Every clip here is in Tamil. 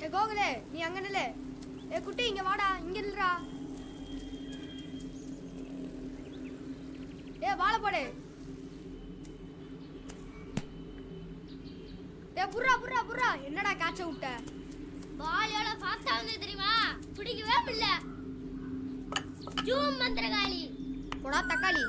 ஏ கோகுலே நீ அங்க நில்லு. ஏ குட்டி இங்க வாடா, இங்க நில்றா. ஏ வாழ போடு. ஏ புர்ரா புர்ரா புர்ரா, என்னடா காச்ச விட்ட? பால் எவ்வளவு ஃபாஸ்டா வந்து தெரியுமா? பிடிக்கவே இல்ல. ஜூம் மந்திரகாளி. போடா தக்காளி.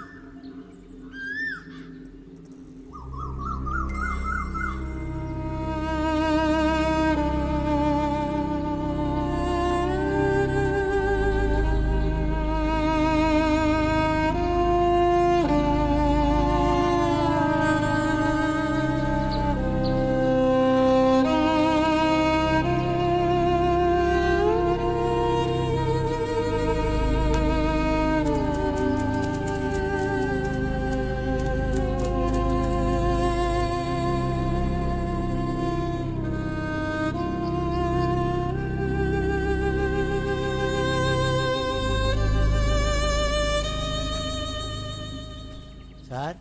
Sir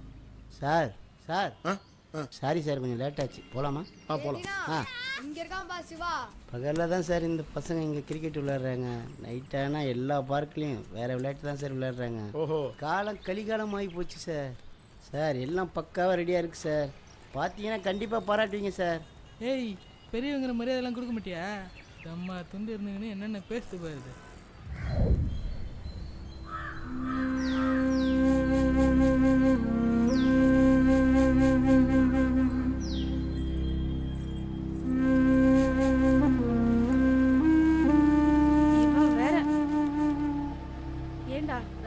sir sir sorry sir கொஞ்சம் லேட் ஆச்சு. போகலாமா? போலாம். இங்க இருக்கான் பா சிவா. பகலில் தான் சார் இந்த பசங்க இங்கே கிரிக்கெட் விளையாடுறாங்க. நைட் ஆனால் எல்லா பார்க்லேயும் வேறு விளையாட்டு தான் சார் விளையாடுறாங்க. ஓஹோ, காலம் கலிகாலம் ஆகி போச்சு சார். சார் எல்லாம் பக்காவாக ரெடியாக இருக்குது சார். பார்த்தீங்கன்னா கண்டிப்பாக பாராட்டுவீங்க சார். ஏய், பெரியவங்கிற மரியாதைலாம் கொடுக்க மாட்டியா? அம்மா துண்டு இருந்துங்கன்னு என்னென்ன பேசுது பாருது.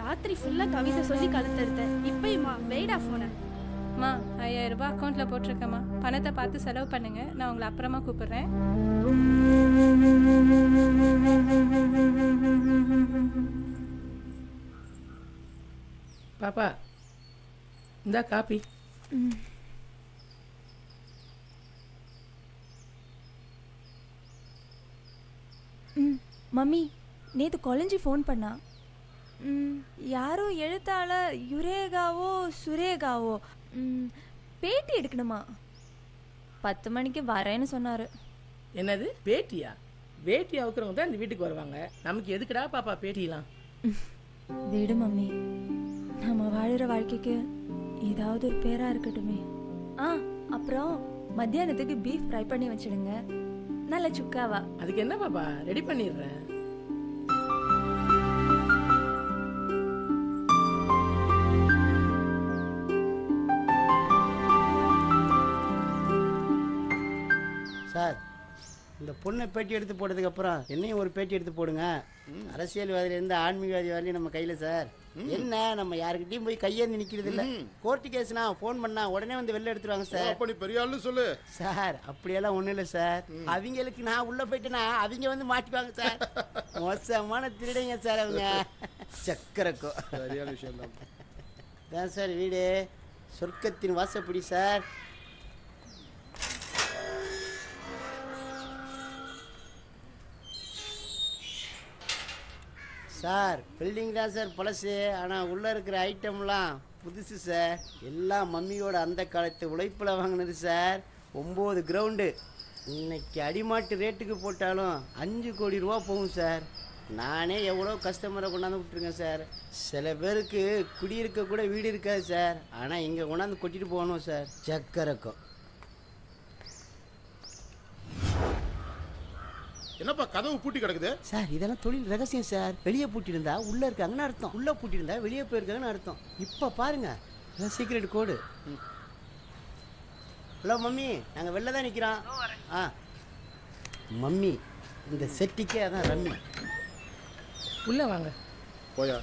ராத்திரி ஃபுல்லா கவிதை சொல்லி கழுத்தெடுத்தேன். இப்பயுமா வெயிடா போன. அம்மா 5000 ரூபாய் அக்கௌண்ட்டில் போட்டிருக்கேம்மா. பணத்தை பார்த்து செலவு பண்ணுங்க. நான் உங்களை அப்புறமா கூப்பிடுறேன். பாப்பா இந்தா காப்பி. மம்மி நேத்து காலேஜ் ஃபோன் பண்ணா. யாரோ எழுத்தாளர் யுரேகாவோ சுரேகாவோ பேட்டி எடுக்கணுமா. 10 மணிக்கு வரேன்னு சொன்னாரு. என்னது பேட்டியா? வேட்டி அவுக்கிறவங்க தான் இந்த வீட்டுக்கு வருவாங்க. நமக்கு எதுக்குடா பாப்பா பேட்டிலாம்? விடு மம்மி, நம்ம வாழுற வாழ்க்கைக்கு ஏதாவது ஒரு பேரா இருக்கட்டுமே. அப்புறம் மத்தியானத்துக்கு பீஃப் ஃப்ரை பண்ணி வச்சிடுங்க, நல்ல சுக்காவா. அதுக்கு என்ன பாப்பா, ரெடி பண்ணிடுறேன். சார் இந்த பொண்ணை பேட்டி எடுத்து போட்டதுக்கப்புறம் என்னையும் ஒரு பேட்டி எடுத்து போடுங்க. அரசியல்வாதியிலேருந்து ஆன்மீகவாதி வரலையும் நம்ம கையில் சார். என்ன நம்ம யாருக்கிட்டையும் போய் கையேந்து நிற்கிறது இல்லை. கோர்ட்டு கேஸ்னா ஃபோன் பண்ணா உடனே வந்து வெளில எடுத்துருவாங்க சார். அப்படி பெரிய ஆளு சொல்லு சார். அப்படியெல்லாம் ஒன்றும் இல்லை சார். அவங்களுக்கு நான் உள்ளே போயிட்டேன்னா அவங்க வந்து மாட்டிப்பாங்க சார். மோசமான திருடைங்க சார் அவங்க. சக்கரக்கோ சரியான விஷயம் தான் சார். வீடு சொர்க்கத்தின் வாசப்படி சார். சார் பில்டிங் தான் சார் பழசு, ஆனால் உள்ளே இருக்கிற ஐட்டம்லாம் புதுசு சார். எல்லாம் மம்மியோட அந்த காலத்து உழைப்பில் வாங்கினது சார். 9 கிரவுண்டு. இன்னைக்கு அடிமாட்டு ரேட்டுக்கு போட்டாலும் 5 கோடி ரூபா போகும் சார். நானே எவ்வளோ கஸ்டமரை கொண்டாந்து விட்டுருங்க சார். சில பேருக்கு குடியிருக்க கூட வீடு இருக்காது சார், ஆனால் இங்கே கொண்டாந்து கொட்டிட்டு போகணும் சார். சக்கரக்கம். என்னப்பா கதவு பூட்டி கிடக்குது? சார் இதெல்லாம் தொழில் ரகசியம் சார். வெளியே பூட்டியிருந்தா உள்ளே இருக்காங்கன்னு அர்த்தம், உள்ளே பூட்டியிருந்தா வெளியே போயிருக்காங்கன்னு அர்த்தம். இப்போ பாருங்க, இதான் சீக்ரெட் கோடு. ஹலோ மம்மி, நாங்கள் வெளில தான் நிற்கிறோம். மம்மி இந்த செட்டிக்கே அதான் ரம்மி. உள்ள வாங்க. போயா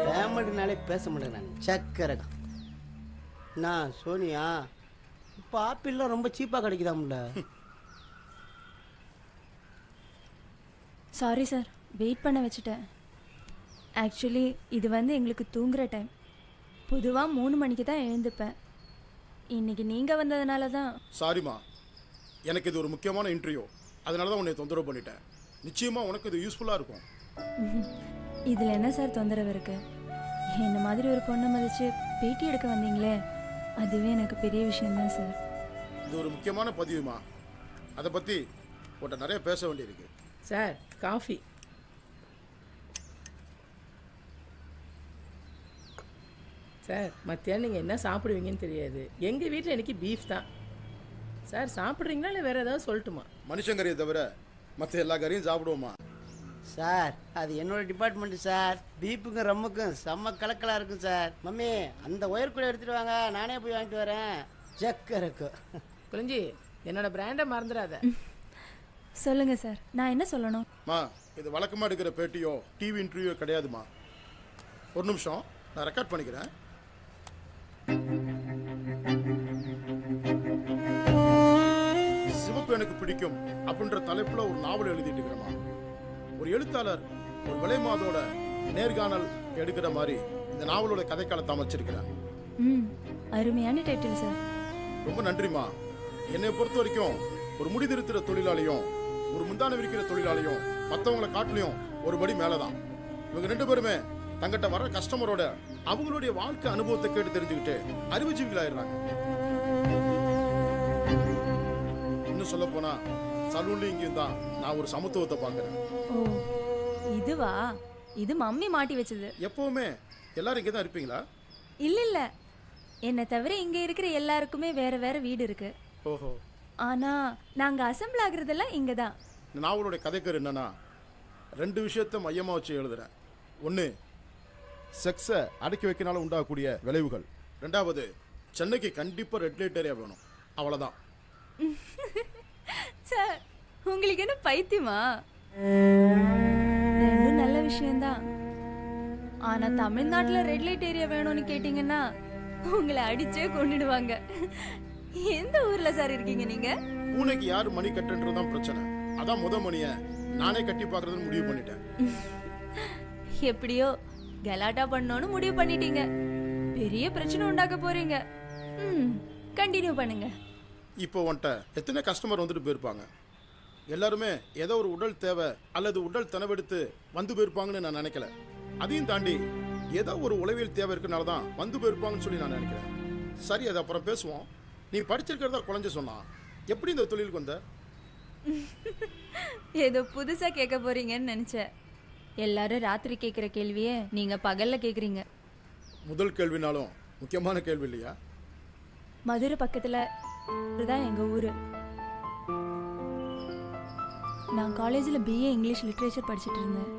பேமெண்ட்னாலே பேச மாட்டேன் நான். சக்கரை நான் சோனியா. இப்போ ஆப்பிள்லாம் ரொம்ப சீப்பாக கிடைக்குதாம்ல. சாரி சார், வெயிட் பண்ண வச்சுட்டேன். ஆக்சுவலி இது வந்து எங்களுக்கு தூங்குற டைம். பொதுவாக 3 மணிக்கு தான் எழுந்துப்பேன். இன்னைக்கு நீங்கள் வந்ததுனால தான். சாரிம்மா, எனக்கு இது ஒரு முக்கியமான இன்டர்வியூ, அதனால தான் உன்னை தொந்தரவு பண்ணிட்டேன். நிச்சயமாக உனக்கு இது யூஸ்ஃபுல்லாக இருக்கும். இதில் என்ன சார் தொந்தரவு இருக்கு? என்ன மாதிரி ஒரு பொண்ணை மதித்து பேட்டி எடுக்க வந்தீங்களே, அதுவே எனக்கு பெரிய விஷயம்தான் சார். இது ஒரு முக்கியமான பதிவுமா, அதை பற்றி உன்கிட்ட நிறைய பேச வேண்டியிருக்கு. Sir coffee. சார் மத்தியானம் நீங்கள் என்ன சாப்பிடுவீங்கன்னு தெரியாது. எங்கள் வீட்டில் இன்னைக்கு பீஃப் தான். சார் சாப்பிட்றீங்களா இல்லை வேறு ஏதாவது சொல்லட்டுமா? மனுஷங்கறியை தவிர மற்ற எல்லா கறியும் சாப்பிடுவோமா? சார் அது என்னோட டிபார்ட்மெண்ட்டு சார். பீப்புக்கும் ரம்முக்கும் செம்ம கலக்கலாக இருக்கும் சார். மம்மி அந்த ஒயர் கூட எடுத்துகிட்டு வாங்க, நானே போய் வாங்கிட்டு வரேன். ஜக்க இருக்கும். குளிஞ்சி என்னோட பிராண்டை மறந்துடாத. சொல்லுங்கள் சார், நான் என்ன சொல்லணும்? மா, இது வழக்கமாக எடுக்கிற பேட்டியோ டிவி இன்டர்வியூ கிடையாதுமா. ஒரு நிமிஷம், நான் ரெக்கார்ட் பண்ணிக்கிறேன். சிவப்பு எனக்கு பிடிக்கும் அப்படின்ற தலைப்புல ஒரு நாவல் எழுதிட்டு இருக்கிறேமா. ஒரு எழுத்தாளர் ஒரு விலை மாதோட நேர்காணல் எடுக்கிற மாதிரி இந்த நாவலோட கதைக்காலத்தை அமைச்சிருக்கிறேன். அருமையான டைட்டில் சார். ரொம்ப நன்றிமா. என்னை பொறுத்த வரைக்கும் ஒரு முடிதிருத்துற தொழிலாளியும் ஒரு முந்தான விரிக்கிற தொழிலாளியும் மற்றவங்களை காட்டிலையும் ஒரு படி மேலதான். இவங்க 2 பேருமே தங்கிட்ட வர கஸ்டமரோட அவங்களுடைய வாழ்க்கை அனுபவத்தை கேட்டு தெரிஞ்சுக்கிட்டு அறிவுஜீவிகளாயிடுறாங்க. இன்னும் சொல்ல போனா சலூன்லயும் இங்கேயும் தான் நான் ஒரு சமத்துவத்தை பார்க்கிறேன். ஓ இதுவா? இது மம்மி மாட்டி வச்சது. எப்பவுமே எல்லாரும் இங்கே தான் இருப்பீங்களா? இல்ல என்னை தவிர இங்க இருக்கிற எல்லாருக்குமே வேற வேற வீடு இருக்கு. ஓஹோ. ஆனா நாங்க அசம்பிள் ஆகுறதெல்லாம் இங்க தான். இந்த நாவலோட கதைக்கர் என்னன்னா 2 விஷயத்தை மையமாக வச்சு எழுதுறேன். ஒன்று, செக்ஸை அடக்கி வைக்கனால உண்டாகக்கூடிய விளைவுகள். 2வது, சென்னைக்கு கண்டிப்பாக ரெட் லைட் ஏரியா வேணும். அவ்வளோதான். சார் உங்களுக்கு என்ன பைத்தியமா? ரெண்டும் நல்ல விஷயம்தான். ஆனா தமிழ்நாட்டுல ரெட் லைட் ஏரியா வேணும்னு கேட்டீங்கன்னா உங்களை அடிச்சே கொண்டுடுவாங்க. எந்த ஊர்ல சார் இருக்கீங்க நீங்க? பூனைக்கு யாரு மணி கட்டுன்றதுதான் பிரச்சனை. அதான் மணியை நானே கட்டி பார்க்கறதுன்னு முடிவு பண்ணிட்டேன். எப்படியோ கலாட்டா பண்ணணும்னு முடிவு பண்ணிட்டீங்க. பெரிய பிரச்சனை உண்டாக்க போறீங்க. கண்டினியூ பண்ணுங்க. இப்போ உன்கிட்ட எத்தனை கஸ்டமர் வந்துட்டு போயிருப்பாங்க. எல்லாருமே ஏதோ ஒரு உடல் தேவை அல்லது உடல் தனவெடுத்து வந்து போயிருப்பாங்கன்னு நான் நினைக்கல. அதையும் தாண்டி ஏதோ ஒரு உளவியல் தேவை இருக்கனால தான் வந்து போயிருப்பாங்கன்னு சொல்லி நான் நினைக்கிறேன். சரி, அதை அப்புறம் பேசுவோம். நீ படிச்சிருக்கிறதா குழந்தை சொன்னா எப்படி இந்த தொழிலுக்கு வந்த? ஏதோ புதுசா கேட்க போறீங்கன்னு நினைச்சேன். எல்லாரும் ராத்திரி கேட்குற கேள்வியே நீங்க பகல்ல கேட்குறீங்க. முதல் கேள்வினாலும் முக்கியமான கேள்வி இல்லையா? மதுரை பக்கத்துல தான் எங்க ஊரு. நான் காலேஜில் பிஏ இங்கிலீஷ் லிட்ரேச்சர் படிச்சுட்டு இருந்தேன்.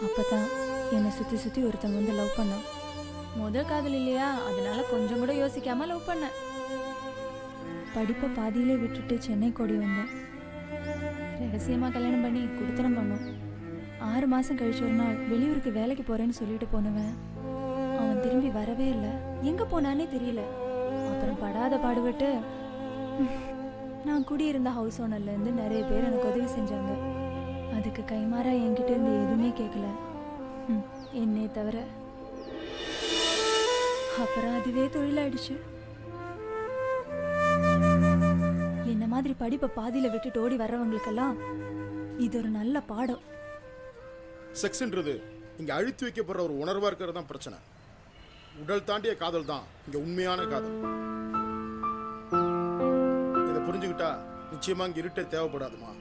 அப்பதான் என்னை சுற்றி சுற்றி ஒருத்தவங்க வந்து லவ் பண்ணான். முதல் காதல் இல்லையா, அதனால கொஞ்சம் கூட யோசிக்காம லவ் பண்ணேன். படிப்பை பாதியிலே விட்டுட்டு சென்னை ஓடி வந்தேன். ரகசியமாக கல்யாணம் பண்ணி குடுத்தனம் பண்ணோம். 6 மாதம் கழிச்சு ஒரு நாள் வெளியூருக்கு வேலைக்கு போகிறேன்னு சொல்லிட்டு போனவன் அவன் திரும்பி வரவே இல்லை. எங்கே போனானே தெரியல. அப்புறம் படாத பாடுபட்டு நான் குடியிருந்த ஹவுஸ் ஓனர்லேருந்து நிறைய பேர் எனக்கு உதவி செஞ்சாங்க. அதுக்கு கைமாறா என்கிட்ட இருந்து எதுவுமே கேட்கல, என்னை தவிர. அப்புறம் அதுவே தொழிலாயிடுச்சு. என்ன மாதிரி படிப்பை பாதியில விட்டுட்டு ஓடி வர்றவங்களுக்கெல்லாம் இது ஒரு நல்ல பாடம். செக்ஸ்ன்றது இங்க அழுத்தி வைக்கப்படுற ஒரு உணர்வா இருக்கிறது தான் பிரச்சனை. உடல் தாண்டிய காதல் தான் இங்க உண்மையான காதல். இதை புரிஞ்சுக்கிட்டா நிச்சயமா இங்க இருட்டே தேவைப்படாதுமா.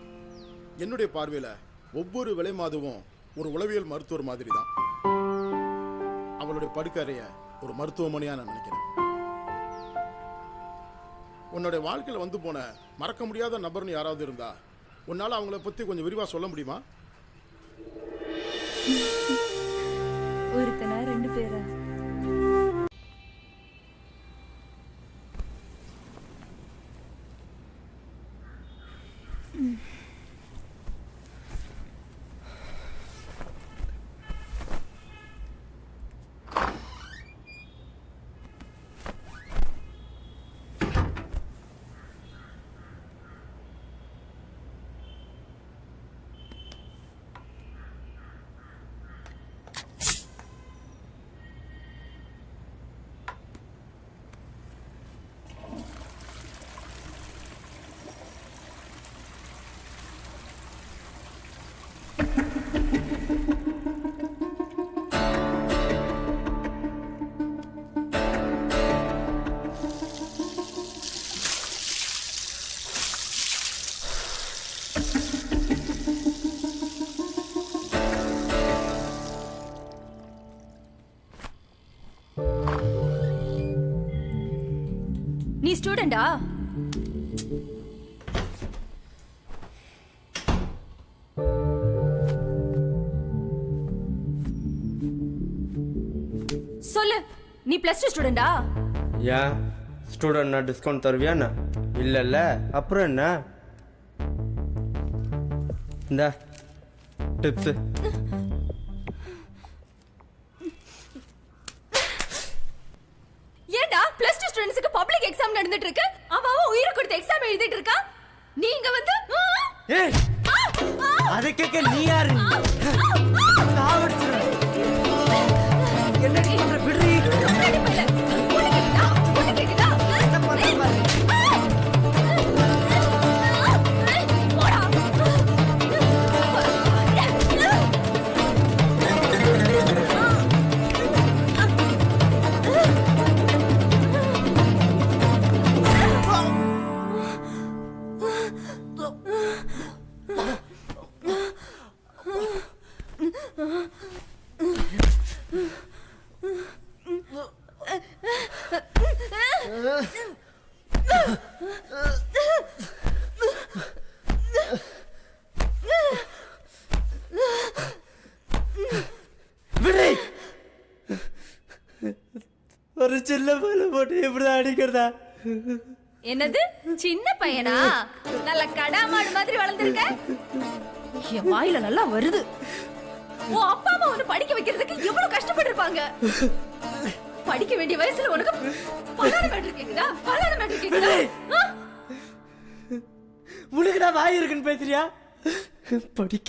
என்னுடைய பார்வையில ஒவ்வொரு விலை மாதமும் ஒரு உளவியல் மருத்துவர் மாதிரி தான். அவளுடைய படுக்கறைய ஒரு மருத்துவமனையா நான் நினைக்கிறேன். உன்னுடைய வாழ்க்கையில் வந்து போன மறக்க முடியாத நபர்னு யாராவது இருந்தா உன்னால அவங்கள பத்தி கொஞ்சம் விரிவா சொல்ல முடியுமா? ஒருத்தனா 2 பேரா? ஸ்டூடெண்டா? சொல்லு, நீ +2 ஸ்டூடெண்டா? ஏன் ஸ்டூடெண்ட்னா டிஸ்கவுண்ட் தருவியாண்ணா? இல்லைல்ல, அப்புறம் என்ன? இந்த டிப்ஸு. ஏண்டா +2 ஸ்டூடண்ட்ஸ்க்கு பப்ளிக் எக்ஸாம் நடந்துட்டு இருக்கு, அவன் உயிரை கொடுத்து எக்ஸாம் எழுதிட்டு இருக்கா, நீங்க வந்து ஏய், அதை கேட்க நீ யாரு? சாவடிச்சிருவேன். என்னடி பண்ற? விடுறி. என்ன பண்ற பாரு. ஒரு சின்ன பையனை போட்டு இப்படிதான் அடிக்கிறதா? என்னது சின்ன பையனா? நல்ல கடாமாடு மாதிரி வளர்ந்துருக்க. என் வாயில நல்லா வருது. உன் அப்பா அம்மா உன்னை படிக்க வைக்கிறதுக்கு எவ்வளவு கஷ்டப்பட்டிருப்பாங்க. படிக்க வேண்டிய வயசுல உனக்கு பலான மேட்டர் கேக்குதா? பலான மேட்டர் கேக்குதா? உனக்கு நான் வாய் இருக்குன்னு பேசுறியா? படிக்க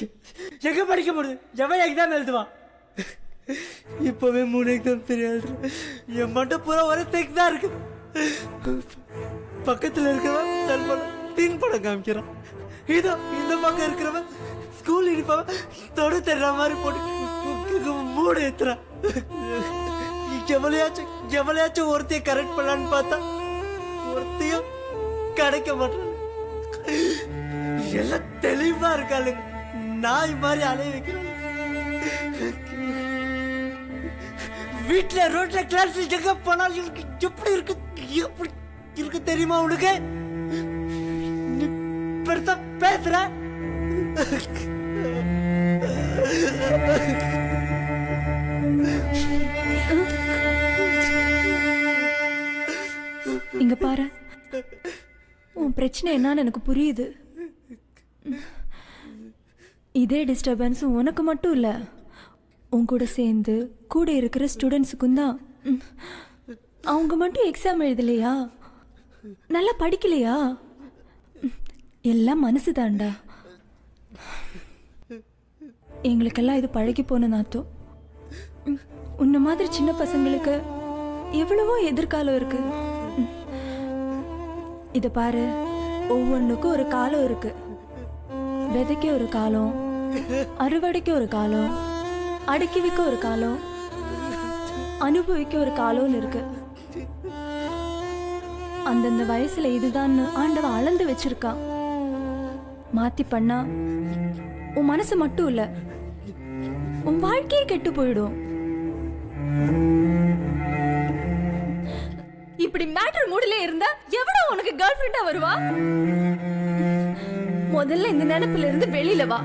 எங்க படிக்க முடியுது? எவன் எக்ஸாம் எழுதுவான்? இப்பவே 3 எக்ஸாம் தெரியாது. என் மட்டும் பூரா ஒரு தேக் தான் இருக்கு. பக்கத்துல இருக்கிறவன் செல்போன் தின் படம் காமிக்கிறான். இதோ இந்த பக்கம் இருக்கிறவன் ஸ்கூல் யூனிஃபார்ம் தொட தர்ற மாதிரி போட்டு மூட ஏத்துறான். எவ்வளையாச்சும் ஒருத்தைய கரெக்ட் பண்ணலான்னு பார்த்தா ஒருத்தையும் கிடைக்க மாட்டேன். எல்லாம் தெளிவா இருக்காளுங்க. நாய் மாதிரி அலைய வைக்கிறேன். வீட்டுல ரோட்ல கிளாஸ் எங்க போனாலும் எனக்கு எப்படி இருக்கு தெரியுமா உனக்கு? பெருசா பேசுற. இங்க பாரு, உன் பிரச்சனை என்னன்னு எனக்கு புரியுது. இதே டிஸ்டர்பன்ஸ் உனக்கு மட்டும் இல்ல, உன் கூட சேர்ந்து கூட இருக்கிற ஸ்டூடெண்ட்ஸுக்கும் தான். அவங்க மட்டும் எக்ஸாம் எழுதலையா, நல்லா படிக்கலையா, எல்லாம் மனசு தாண்டா. எங்களுக்கெல்லாம் இது பழகி போன நாத்தம். உன்ன மாதிரி சின்ன பசங்களுக்கு எவ்வளவோ எதிர்காலம் இருக்கு. இத பாரு, ஒவ்வொன்றுக்கும் ஒரு காலம் இருக்கு. விதைக்க ஒரு காலம், அறுவடைக்கு ஒரு காலம், அடக்கி வைக்க ஒரு காலம், அனுபவிக்க ஒரு காலம்னு இருக்கு. அந்தந்த வயசுல இதுதான் ஆண்டவன் அளந்து வச்சிருக்கான். மாத்தி பண்ணா உன் மனசு மட்டும் இல்ல, உன் வாழ்க்கையே கெட்டு போயிடும். இப்படி மேட்டர் மூடிலே இருந்தா எவ்வளவு உனக்கு கேர்ள் ஃப்ரெண்டா வருவா? முதல்ல இந்த நினைப்புல இருந்து வெளியில வா.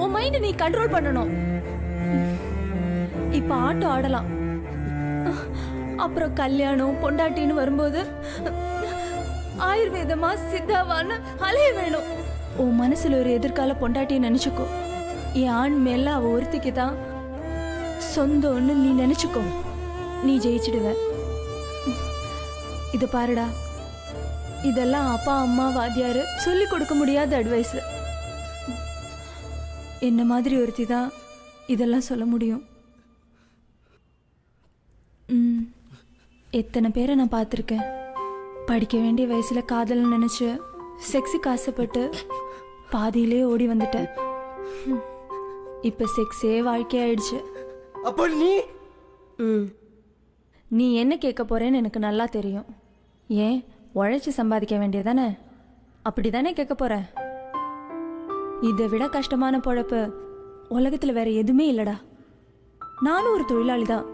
உன் மைண்ட் நீ கண்ட்ரோல் பண்ணணும். இப்ப ஆட்டம் ஆடலாம், அப்புறம் கல்யாணம் பொண்டாட்டின்னு வரும்போது ஆயுர்வேதமா சித்தாவான்னு அலைய வேணும். உன் மனசுல ஒரு எதிர்கால பொண்டாட்டியை நினைச்சுக்கோ. என் ஆண் மேல அவ ஒருத்திக்கு தான் சொந்தம்னு நீ நினைச்சுக்கோ. நீ ஜெயிச்சிடுவ. இது பாருடா, இதெல்லாம் அப்பா அம்மா வாத்தியாரு சொல்லி கொடுக்க முடியாத அட்வைஸ். என்ன மாதிரி ஒருத்தி தான் இதெல்லாம் சொல்ல முடியும். எத்தனை பேரை நான் பார்த்துருக்கேன். படிக்க வேண்டிய வயசுல காதல் நினைச்சு செக்ஸுக்கு ஆசைப்பட்டு பாதியிலே ஓடி வந்துட்டேன். இப்ப செக்ஸே வாழ்க்கையாயிடுச்சு. அப்போ நீ என்ன கேட்க போறேன்னு எனக்கு நல்லா தெரியும். ஏன் உழைச்சி சம்பாதிக்க வேண்டியதானே? அப்படிதானே கேட்க போற? இதை விட கஷ்டமான பொழப்பு உலகத்துல வேற எதுவுமே இல்லடா. நானும் ஒரு தொழிலாளி தான்.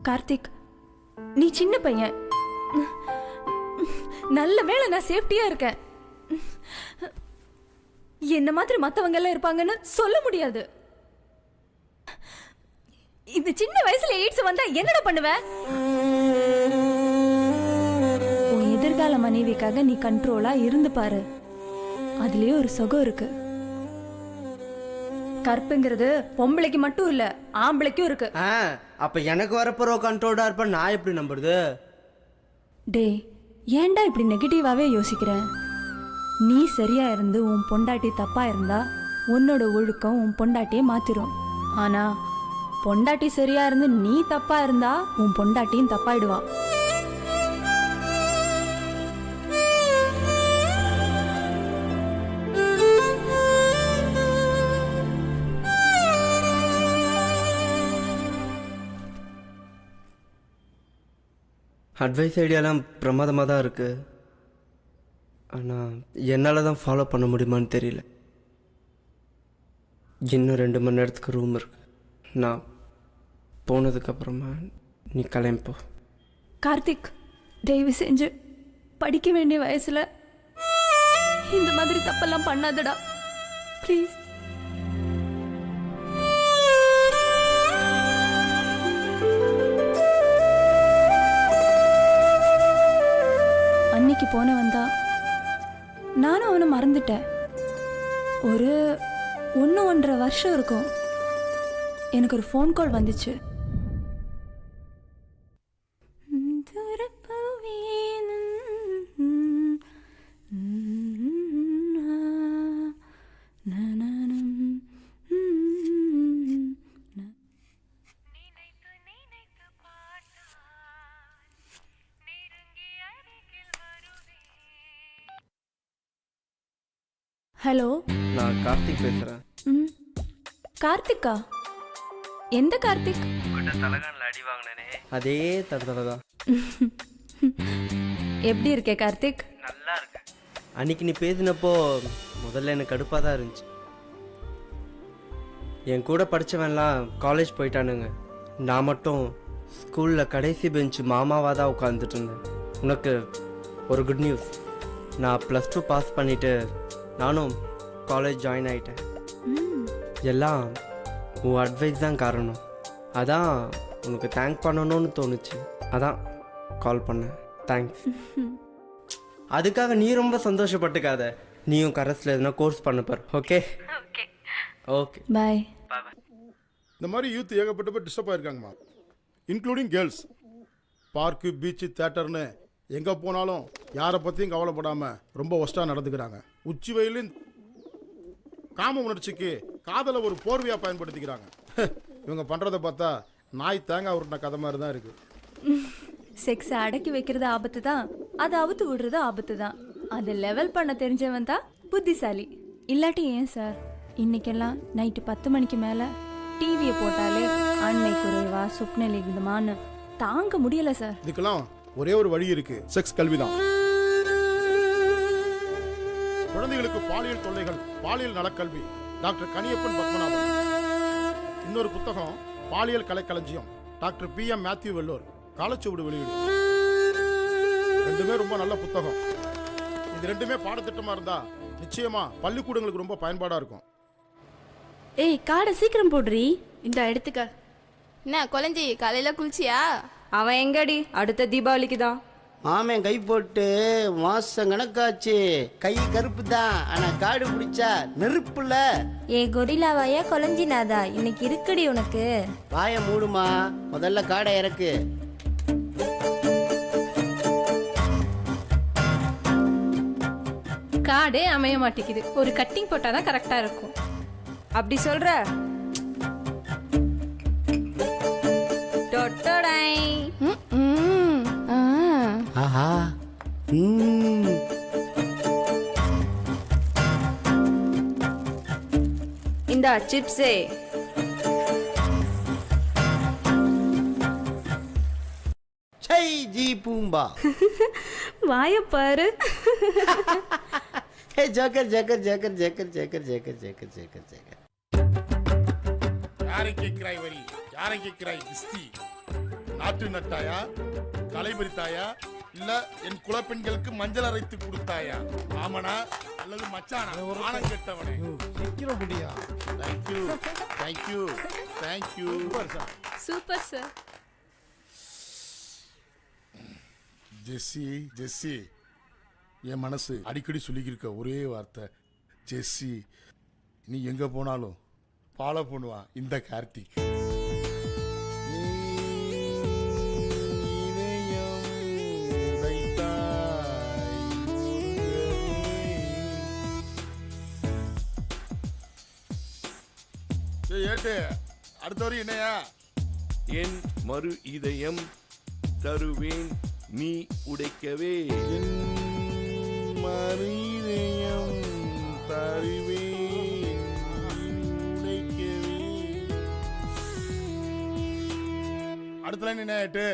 கார்த்திக், நீ சின்ன பையன், நல்ல வேளை நான் சேஃப்டியா இருக்கேன். என்ன மாதிரி மத்தவங்க எல்லாம் இருப்பாங்கன்னு சொல்ல முடியாது. இந்த சின்ன வயசுல எய்ட்ஸ் வந்தா என்னடா பண்ணுவ? உன் எதிர்கால மனைவிக்காக நீ கண்ட்ரோலா இருந்து பாரு. அதுலயே ஒரு சுகம் இருக்கு. கற்புங்கிறது பொம்பளைக்கு மட்டும் இல்ல, ஆம்பளைக்கும் இருக்கு. அப்ப எனக்கு வரப்போற கண்ட்ரோல்டா இருப்ப நான் எப்படி நம்புறது? டே, ஏன்டா இப்படி நெகட்டிவாவே யோசிக்கிற? நீ சரியா இருந்து உன் பொண்டாட்டி தப்பா இருந்தா உன்னோட ஒழுக்கம் உன் பொண்டாட்டியே மாத்திரும். ஆனா பொண்டாட்டி சரியா இருந்து நீ தப்பா இருந்தா உன் பொண்டாட்டியும் தப்பாயிடுவா. அட்வைஸ் ஐடியாலாம் பிரமாதமாக தான் இருக்குது. ஆனால் என்னால் தான் ஃபாலோ பண்ண முடியுமான்னு தெரியல. இன்னும் 2 மணி நேரத்துக்கு ரூம் இருக்கு. நான் போனதுக்கப்புறமா நீ கிளம்பிப்போ. கார்த்திக், தயவு செஞ்சு படிக்க வேண்டிய வயசுல இந்த மாதிரி தப்பெல்லாம் பண்ணாதடா ப்ளீஸ். அன்னைக்கு போனவன் தான். நானும் அவனை மறந்துட்டேன். ஒரு 1.5 வருஷம் இருக்கும். எனக்கு ஒரு ஃபோன் கால் வந்துச்சு. ஹலோ, நான் கார்த்திக் பேசுகிறேன். கார்த்திக்கா? எந்த கார்த்திக்? தலகானில் அடி வாங்கினே அதே தடவை தான். எப்படி இருக்கே கார்த்திக்? நல்லா இருக்கு. அன்னைக்கு நீ பேசினப்போ முதல்ல எனக்கு கடுப்பாக தான் இருந்துச்சு. என் கூட படித்தவன்லாம் காலேஜ் போயிட்டானுங்க. நான் மட்டும் ஸ்கூலில் கடைசி பெஞ்சு மாமாவாக தான் உட்காந்துட்டு இருந்தேன். உனக்கு ஒரு குட் நியூஸ். நான் +2 பாஸ் பண்ணிவிட்டு நானும் காலேஜ் ஜாயின் ஆகிட்டேன். எல்லாம் உன் அட்வைஸ் தான் காரணம். அதான் உனக்கு தேங்க் பண்ணணும்னு தோணுச்சு. அதான் கால் பண்ணேன். தேங்க்ஸ். அதுக்காக நீ ரொம்ப சந்தோஷப்பட்டுக்காத. நீயும் கரஸில் எதுனா கோர்ஸ் பண்ணப்பார். Okay okay bye. இந்த மாதிரி யூத் ஏகப்பட்ட பேர் டிஸ்டர்ப் ஆயிருக்காங்கம்மா, இன்க்ளூடிங் கேர்ள்ஸ். பார்க்கு, பீச்சு, தேட்டர்னு எங்கே போனாலும் யாரை பற்றியும் கவலைப்படாமல் ரொம்ப ஒஸ்ட்டாக நடந்துக்கிறாங்க. உச்சி வெயிலும் காம உணர்ச்சிக்கு காதலை ஒரு போர்வையாக பயன்படுத்திக்கிறாங்க. இவங்க பண்ணுறதை பார்த்தா நாய் தேங்காய் உருட்டின கதை மாதிரி தான் இருக்குது. செக்ஸை அடக்கி வைக்கிறது ஆபத்து தான், அதை அவுத்து விடுறது ஆபத்து தான். அதை லெவல் பண்ண தெரிஞ்சவன் தான் புத்திசாலி. இல்லாட்டி ஏன் சார் இன்னைக்கெல்லாம் நைட்டு 10 மணிக்கு மேலே டிவியை போட்டாலே ஆண்மை குறைவா, சொப்ன லிகிதமான்னு தாங்க முடியல சார். இதுக்கெல்லாம் ஒரே ஒரு வழி இருக்கு, செக்ஸ் கல்வி தான். குழந்தைகளுக்கு பாலியல் தொல்லைகள், பாலியல் நலக்கல்வி, டாக்டர் கனியப்பன் பத்மநாபன். இன்னொரு புத்தகம் பாலியல் கலைக்களஞ்சியம், டாக்டர் PM மேத்யூ வெல்லூர், காலச்சுவடு வெளியீடு. ரெண்டுமே ரொம்ப நல்ல புத்தகம். இது ரெண்டுமே பாடத்திட்டமா இருந்தா நிச்சயமா பள்ளிக்கூடங்களுக்கு ரொம்ப பயன்பாடா இருக்கும். ஏய், காடை சீக்கிரம் போடுறி. இந்த எடுத்துக்க. என்ன குழந்தை காலையில குளிச்சியா? அவன் எங்கடி? அடுத்த தீபாவளிக்கு தான். மாமன் கை போட்டு மாசம் கணக்காச்சு. கை கருப்பு தான், ஆனா காடு பிடிச்சா நெருப்புல. ஏ கொரில்லாவாயா கொலஞ்சினாதா, இன்னைக்கு இருக்குடி உனக்கு. வாய மூடுமா, முதல்ல காடை இறக்கு. காடே அமைய மாட்டேங்குது. ஒரு கட்டிங் போட்டாதான் கரெக்டா இருக்கும். அப்படி சொல்ற? டொட்டடை. ஆஹா. இந்த சிப்ஸே. சை ஜி பூம்பா. வாய பாரு. Hey joker joker joker joker joker joker joker joker joker. யாரை கேட்கிறாய் வரி, யாரை கேட்கிறாய் கிஸ்தி? நாட்டு நட்டாயா, கலைபறித்தாயா, இல்ல என் குலப்பெண்களுக்கு மஞ்சள் அரைத்து கொடுத்தாயா? ஆமனா அல்லது மச்சானா? ஆனம் கெட்டவனே. சீக்கிரம் முடியா. Thank you thank you thank you. Super sir. Jessie Jessie, என் மனசு அடிக்கடி சொல்லிக்கிருக்க ஒரே வார்த்தை ஜெஸ்ஸி. நீ எங்க போனாலும் ஃபாலோ பண்ணுவான் இந்த கார்த்திக். ஏட்டு அடுத்த வரையும் என்னையா? என் மறு இதயம் தருவேன் நீ உடைக்கவே. என் மறு இதயம் தருவேன் நீ உடைக்கவே. அடுத்த லைன் என்ன ஏட்டு?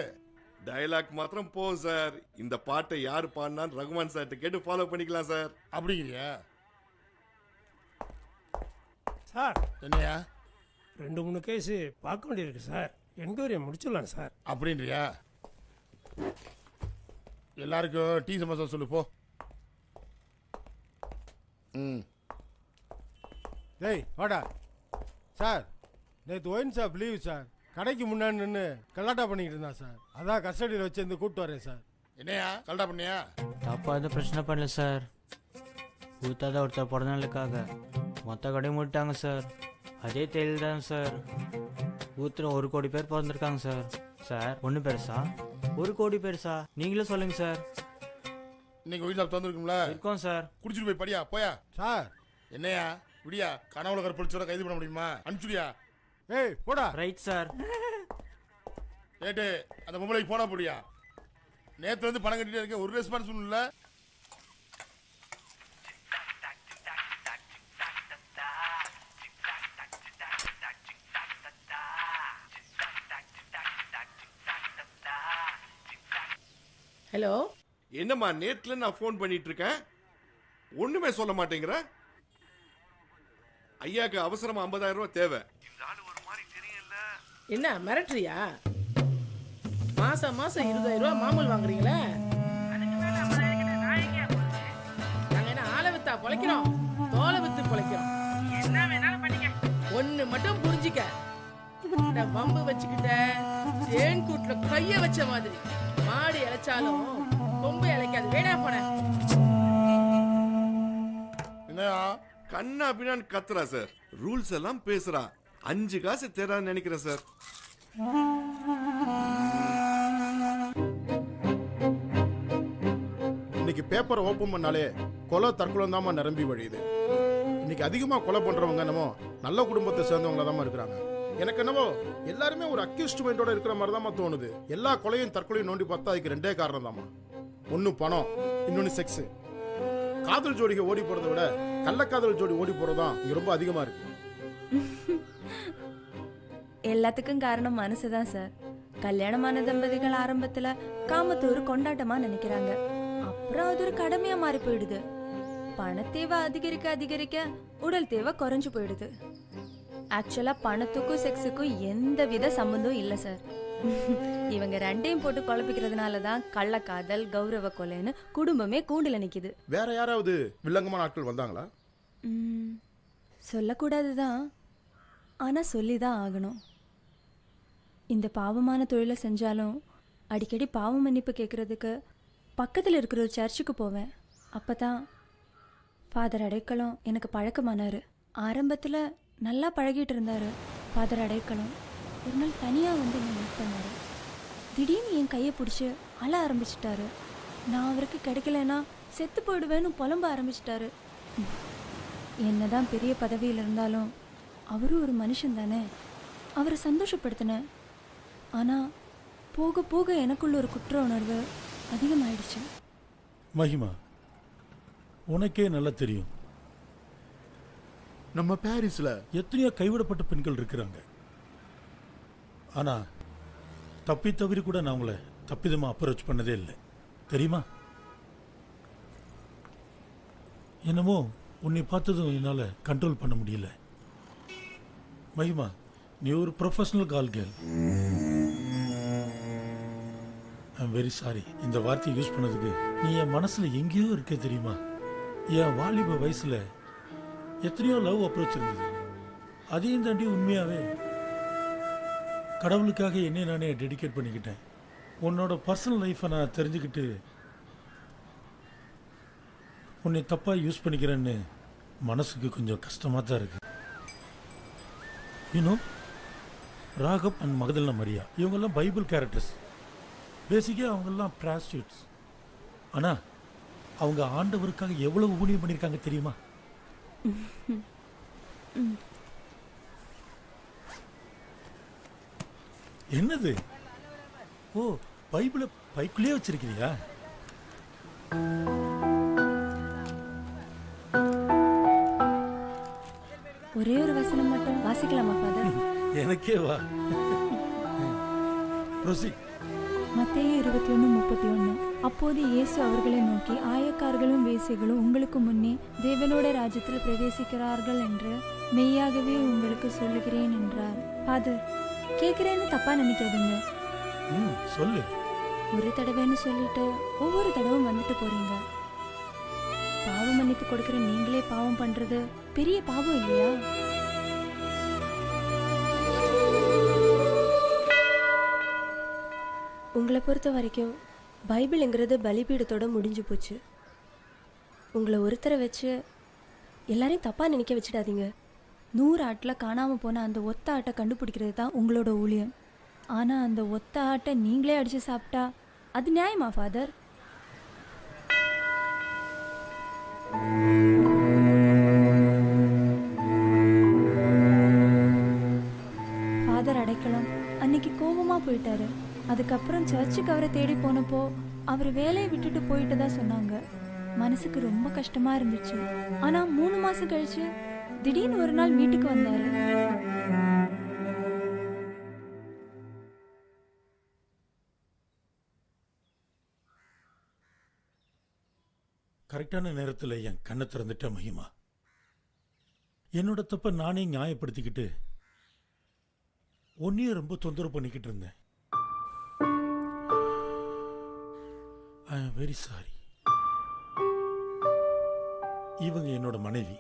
டயலாக் மாத்திரம் போதும் சார். இந்த பாட்டை யார் பாடினான்னு ரகுமான் சார்ட்ட கேட்டு ஃபாலோ பண்ணிக்கலாம் சார். அப்படிங்கிறியா? சார் என்னையா? 2-3 கேஸு பார்க்க வேண்டியிருக்கு சார். என்கொயரியை முடிச்சிடலாம் சார். அப்படின்றியா? எல்லாருக்கும் டீ சமோசா சொல்லு போ. டேய் வாடா. சார் நேற்று ஒயின் ஷாப் லீவு சார். கடைக்கு முன்னாடி நின்று கல்லாட்டா பண்ணிக்கிட்டு இருந்தான் சார். அதான் கஸ்டடியில் வச்சு வந்து கூப்பிட்டு வரேன் சார். என்னையா கல்டா பண்ணியா? தப்பா எதுவும் பிரச்சனை பண்ணல சார். ஊத்தாத ஒருத்தர் பிறந்த நாளுக்காக மொத்த கடையும் மூட்டாங்க சார். அதே தேதியில் தான் சார் ஊத்துற 1 கோடி பேர் பிறந்திருக்காங்க சார். சார் 1 பெருசா 1 கோடி பெருசா? நீங்களே சொல்லுங்க சார். இன்னைக்கு ஒயின் ஷாப் திறந்துருக்கும்ல? இருக்கோம் சார். குடிச்சிட்டு போய் படியா போயா. சார் என்னையா விடியா? கனவுல கற்பழிச்சோட கைது பண்ண முடியுமா? அனுப்பிச்சுடியா? ஏய் போடா. Right sir. ஏட்டு அந்த பொம்பளைக்கு போனா போடியா? நேற்று வந்து பணம் கட்டிட்டே இருக்க, ஒரு ரெஸ்பான்ஸ் இல்ல. ஹலோ. என்னம்மா நேத்துல நான் ஃபோன் பண்ணிட்டு இருக்கேன், ஒண்ணுமே சொல்ல மாட்டேங்கிற. ஐயாக்கு அவசரமா 50,000 ரூபாய் தேவை. என்ன மிரட்டுறியா? மாசம் மாசம் 20,000 ரூபா மாமூல் வாங்குறீங்களே. நாங்க என்ன ஆளை வித்தா பொழைக்கிறோம்? தோலை வித்து பொழைக்கிறோம். என்ன வேணாலும் பண்ணிக்க. ஒண்ணு மட்டும் புரிஞ்சுக்க, இந்த வம்பு வச்சுக்கிட்ட தேன் கூட்டுல கைய வச்ச மாதிரி மாடு இழைச்சாலும் கொம்பு இழைக்காது. வேணா போன. என்னையா கண்ணா பின்னான்னு கத்துறா சார். ரூல்ஸ் எல்லாம் பேசுறா. 5 காசு தேடான்னு நினைக்கிறேன் சார். இன்னைக்கு பேப்பரை ஓப்பன் பண்ணாலே கொலை தற்கொலை தாமா நிரம்பி வழியுது. இன்னைக்கு அதிகமா கொலை பண்றவங்க என்னமோ நல்ல குடும்பத்தை சேர்ந்தவங்கள தான் இருக்கிறாங்க. எனக்கு என்னவோ எல்லாருமே ஒரு அக்யூஸ்ட் மைண்டோட இருக்கிற மாதிரி தான் தோணுது. எல்லா கொலையும் தற்கொலையும் நோண்டி பார்த்தா அதுக்கு 2 காரணம் தாமா. ஒன்னு பணம், இன்னொன்னு செக்ஸ். காதல் ஜோடிக்கு ஓடி போறதை விட கள்ளக்காதல் ஜோடி ஓடி போறதுதான் இங்க ரொம்ப அதிகமா இருக்கு. எல்லாத்துக்கும் காரணம் மனசு தான் சார். கல்யாணமான தம்பதிகள் ஆரம்பத்துல காமத்தை ஒரு கொண்டாட்டமா நினைக்கிறாங்க. அப்புறம் அது ஒரு கடமையா மாறி போயிடுது. பணத்தேவை அதிகரிக்க அதிகரிக்க உடல் தேவை குறைஞ்சு போயிடுது. ஆக்சுவலா பணத்துக்கும் செக்ஸுக்கும் எந்த வித சம்பந்தம் இல்லை சார். இவங்க 2ஐயும் போட்டு குழப்பிக்கிறதுனால தான் கள்ளக்காதல், கௌரவ கொலைன்னு குடும்பமே கூண்டுல நிக்குது. வேற யாராவது வில்லங்கமான ஆட்கள் வந்தாங்களா? சொல்லக்கூடாதுதான், ஆனா சொல்லிதான் ஆகணும். இந்த பாவமான தொழிலை செஞ்சாலும் அடிக்கடி பாவ மன்னிப்பு கேட்கறதுக்கு பக்கத்தில் இருக்கிற ஒரு சர்ச்சுக்கு போவேன். அப்பதான் ஃபாதர் அடைக்கலம் எனக்கு பழக்கமானாரு. ஆரம்பத்தில் நல்லா பழகிட்டு இருந்தாரு ஃபாதர் அடைக்கலம். ஒரு நாள் தனியாக வந்து என்னை மீட் பண்ணாரு. திடீர்னு என் கையை பிடிச்சி அழ ஆரம்பிச்சிட்டாரு. நான் அவருக்கு கிடைக்கலன்னா செத்து போயிடுவேன்னு புலம்ப ஆரம்பிச்சிட்டாரு. என்னதான் பெரிய பதவியில் இருந்தாலும் அவரும் ஒரு மனுஷன் தானே. அவரை சந்தோஷப்படுத்தினேன். ஆனால் போக போக எனக்குள்ள ஒரு குற்ற உணர்வு அதிகமாயிடுச்சு. மகிமா, உனக்கே நல்லா தெரியும் நம்ம பாரிஸ்ல எத்தனையோ கைவிடப்பட்ட பெண்கள் இருக்கிறாங்க. ஆனா தப்பி தவிர கூட நான் உங்களை தப்பிதமா அப்ரோச் பண்ணதே இல்லை, தெரியுமா? என்னமோ உன்னை பார்த்ததும் என்னால் கண்ட்ரோல் பண்ண முடியல. மகிமா, நீ ஒரு professional call girl. I'm very sorry. இந்த வார்த்தையை யூஸ் பண்ணதுக்கு நீ என் மனசுல எங்கேயோ இருக்க தெரியுமா? என் வாலிப வயசுல எத்தனையோ லவ் அப்ரோச் இருந்தது. அதையும் தாண்டி உண்மையாவே கடவுளுக்காக என்னை நானே டெடிகேட் பண்ணிக்கிட்டேன். உன்னோட பர்சனல் லைஃப்பை நான் தெரிஞ்சுக்கிட்டு உன்னை தப்பாக யூஸ் பண்ணிக்கிறேன்னு மனசுக்கு கொஞ்சம் கஷ்டமாக தான் இருக்கு. யூனோ, ராகப் அண்ட் மகதல்னா மரியா இவங்கெல்லாம் பைபிள் கேரக்டர்ஸ். பேசிக்காக அவங்கெல்லாம் ப்ராஸ்டியூட்ஸ். ஆனால் அவங்க ஆண்டவருக்காக எவ்வளவு ஊழியம் பண்ணியிருக்காங்க தெரியுமா? என்னது? ஓ, பைபிளை பைக்குள்ளேயே வச்சிருக்கிறியா? ஒரே ஒரு வசனம் மட்டும் வாசிக்கலாமா ஃபாதர்? எனக்கே வா. மத்தேயு 21:31. அப்போது இயேசு அவர்களை நோக்கி, ஆயக்காரர்களும் வேசிகளும் உங்களுக்கு முன்னே தேவனோட ராஜ்யத்தில் பிரவேசிக்கிறார்கள் என்று மெய்யாகவே உங்களுக்கு சொல்லுகிறேன் என்றார். ஃபாதர், கேட்குறேன்னு தப்பா நினைக்காதீங்க. சொல்லு. ஒரு தடவைன்னு சொல்லிட்டு ஒவ்வொரு தடவும் வந்துட்டு போறீங்க. பாவ மன்னிப்பு கொடுக்கிற நீங்களே பாவம் பண்றது பெரிய பாவம் இல்லையா? உங்களை பொறுத்த வரைக்கும் பைபிள்ங்கிறது பலிபீடத்தோட முடிஞ்சு போச்சு. உங்களை ஒருத்தரை வச்சு எல்லாரையும் தப்பா நினைக்க வச்சிடாதீங்க. 100 ஆட்டில் காணாமல் போன அந்த ஒத்த ஆட்டை கண்டுபிடிக்கிறது தான் உங்களோட ஊழியம். ஆனால் அந்த ஒத்த ஆட்டை நீங்களே அடித்து சாப்பிட்டா அது நியாயமா ஃபாதர்? ஃபாதர் அடைக்கலம் அன்னைக்கு கோபமாக போயிட்டாரு. அதுக்கப்புறம் சர்ச்சுக்கு அவரை தேடி போனப்போ அவர் வேலையை விட்டுட்டு போயிட்டு தான் சொன்னாங்க. மனசுக்கு ரொம்ப கஷ்டமாக இருந்துச்சு. ஆனால் 3 மாதம் கழிச்சு திடீர்னு ஒரு நாள் வீட்டுக்கு வந்தாரு. கரெக்டான நேரத்தில் என் கண்ணை திறந்துட்ட மகிமா. என்னோட தப்பை நானே நியாயப்படுத்திக்கிட்டு ஒன்னையும் ரொம்ப தொந்தரவு பண்ணிக்கிட்டு இருந்தேன். ஐ ஆம் வெரி சாரி. இவங்க என்னோட மனைவி.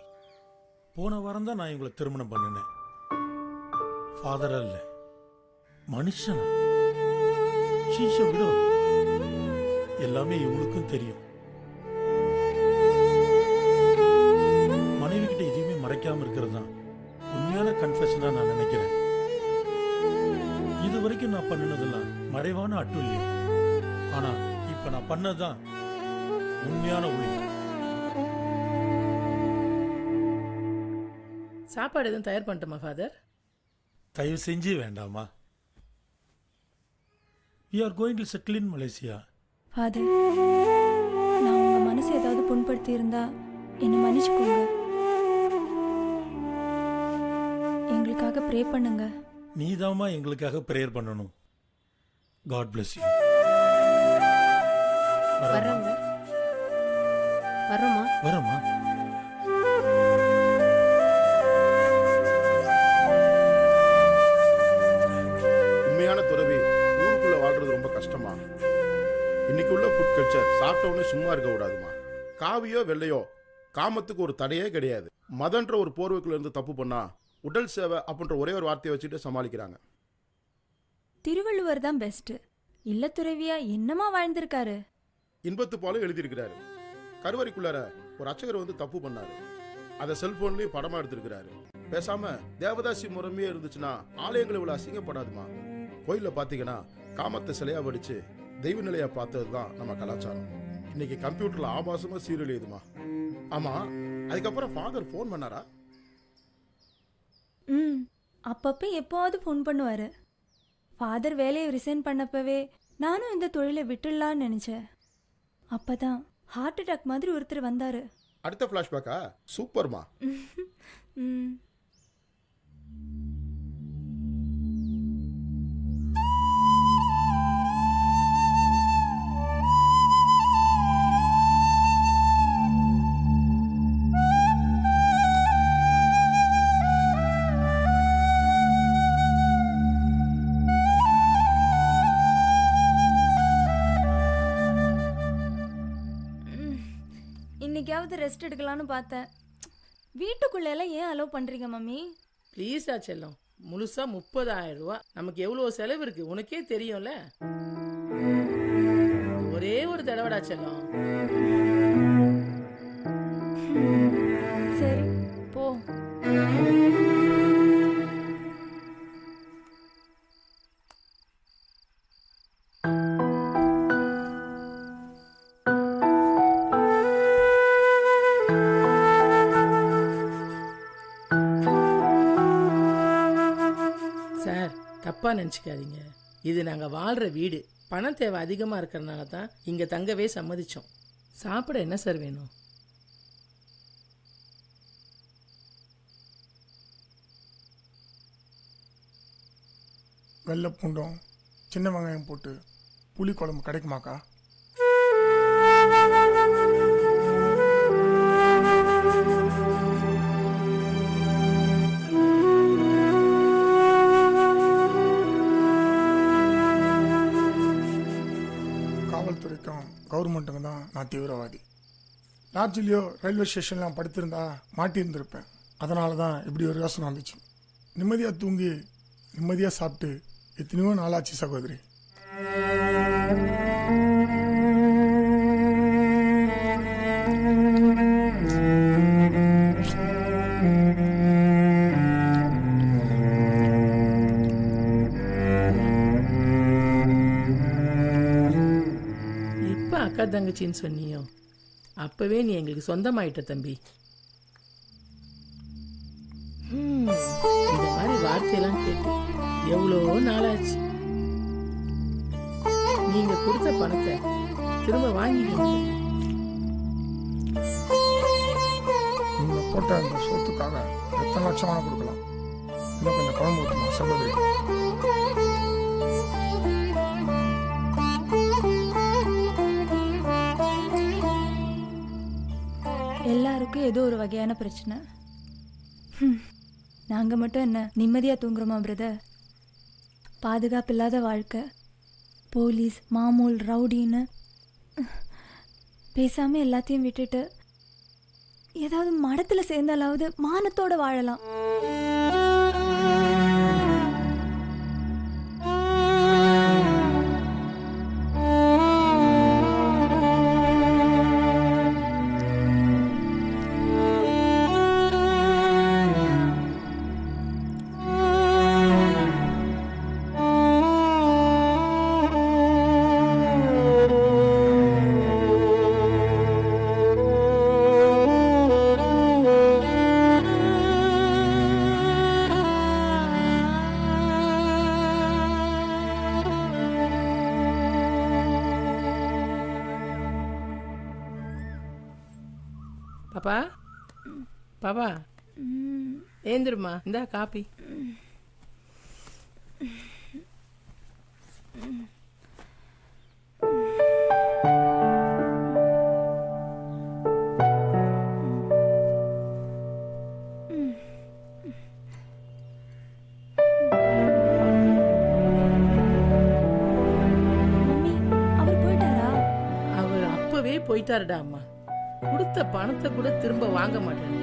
போன வாரம் தான் நான் இவங்களை திருமணம் பண்ணினேன். ஃபாதரா இல்ல, மனுஷனா. ஷீஷா விட எல்லாமே இவங்களுக்கும் தெரியும். மனைவி கிட்ட எதுவுமே மறைக்காம இருக்கிறது தான் உண்மையான கன்ஃபெஷனா நான் நினைக்கிறேன். இது வரைக்கும் நான் பண்ணினதெல்லாம் மறைவான அட்டுல்யம். ஆனா இப்ப நான் பண்ணதுதான் உண்மையான ஊழியம். சாப்பாடு எதுவும் தயார் பண்ணிட்டோமா ஃபாதர்? தயவு செஞ்சு வேண்டாமா. We are going to settle in Malaysia. Father, நான் உங்க மனசை ஏதாவது புண்படுத்தி இருந்தா என்னை மன்னிச்சுக்கோங்க. எங்களுக்காக ப்ரே பண்ணுங்க. நீதாமா எங்களுக்காக பிரேயர் பண்ணணும். God bless you. வர்றோங்க. வர்றோமா? வரமா. உண்மையான துறவி ஊருக்குள்ள வாழ்றது ரொம்ப கஷ்டமா. இன்னைக்கு உள்ள ஃபுட் கல்ச்சர் சாப்பிட்ட உடனே சும்மா இருக்க கூடாதுமா. காவியோ வெள்ளையோ காமத்துக்கு ஒரு தடையே கிடையாது. மதன்ற ஒரு போர்வைக்குள்ள இருந்து தப்பு பண்ணா உடல் சேவை அப்படின்ற ஒரே ஒரு வார்த்தையை வச்சுட்டு சமாளிக்கிறாங்க. திருவள்ளுவர் தான் பெஸ்ட். இல்ல துறவியா என்னமா வாழ்ந்திருக்காரு. இன்பத்து பாலும் எழுதியிருக்கிறாரு. கருவறைக்குள்ளார ஒரு அர்ச்சகர் வந்து தப்பு பண்ணாரு. அதை செல்போன்லயும் படமா எடுத்திருக்கிறாரு. பேசாம தேவதாசி முறைமையே இருந்துச்சுன்னா ஆலயங்களை இவ்வளவு அசிங்கப்படாதுமா. கோயில பாத்தீங்கன்னா காமத்தை சிலையா வடிச்சு தெய்வ நிலையா பார்த்தது தான் நம்ம கலாச்சாரம். இன்னைக்கு கம்ப்யூட்டர்ல ஆபாசமா சீரியல் எழுதுமா. ஆமா, அதுக்கப்புறம் ஃபாதர் ஃபோன் பண்ணாரா? அப்பப்போ எப்போவாவது ஃபோன் பண்ணுவாரு. ஃபாதர் வேலையை ரிசைன் பண்ணப்பவே நானும் இந்த தொழிலை விட்டுடலான்னு நினைச்சேன். அப்பதான் ஹார்ட் அட்டாக் மாதிரி ஒருத்தர் வந்தாரு. அடுத்த ஃபிளாஷ்பேக்கா? சூப்பர்மா. இன்னைக்காவது ரெஸ்ட் எடுக்கலாம்னு பார்த்தேன். வீட்டுக்குள்ள எல்லாம் ஏன் அலோவ் பண்றீங்க மம்மி? ப்ளீஸா செல்லம், முழுசா 30,000 ரூபா. நமக்கு எவ்வளவு செலவு இருக்கு உனக்கே தெரியும்ல. ஒரே ஒரு தடவைடா செல்லம். சரி போ. சார், தப்பா நினச்சிக்காதீங்க. இது நாங்கள் வாழ்கிற வீடு. பணம் தேவை அதிகமாக இருக்கிறனால தான் இங்கே தங்கவே சம்மதிச்சோம். சாப்பிட என்ன சார் வேணும்? வெள்ளை பூண்டும் சின்ன வெங்காயம் போட்டு புளி குழம்பு கிடைக்குமாக்கா? காவல்துறைக்கும் கவர்மெண்ட்டுக்கும் தான் நான் தீவிரவாதி. லாட்ஜிலையோ ரயில்வே ஸ்டேஷன்லாம் படுத்திருந்தா மாட்டியிருந்திருப்பேன். அதனால தான் இப்படி ஒரு யோசனை வந்துச்சு. நிம்மதியாக தூங்கி நிம்மதியாக சாப்பிட்டு எத்தனையோ நாளாச்சு சகோதரி. எப்போ அக்கா தங்கச்சின்னு சொன்னியோ அப்பவே நீ எங்களுக்கு சொந்தமாயிட்ட தம்பி. இந்த மாதிரி வார்த்தையெல்லாம் கேட்டு எவ்வளோ நாளாச்சு. நீங்க கொடுத்த பணத்தை திரும்ப வாங்கிக்கீங்க. நீங்க போட்ட அந்த சொத்துக்காக எத்தனை லட்சம் வேணா கொடுக்கலாம். இன்னும் கொஞ்சம் குழம்பு ஊற்றுமா சகோதரி? எல்லாருக்கும் ஏதோ ஒரு வகையான பிரச்சனை. நாங்கள் மட்டும் என்ன நிம்மதியாக தூங்குறோமா பிரதர்? பாதுகாப்பு இல்லாத வாழ்க்கை, போலீஸ் மாமூல் ரவுடின்னு பேசாமல் எல்லாத்தையும் விட்டுட்டு ஏதாவது மடத்தில் சேர்ந்தாலாவது மானத்தோடு வாழலாம். பாப்பா, பாப்பா ஏந்திருமா, இந்தா காப்பி. அவர் அப்பவே போயிட்டாருடா அம்மா. கொடுத்த பணத்தை கூட திரும்ப வாங்க மாட்டேன்.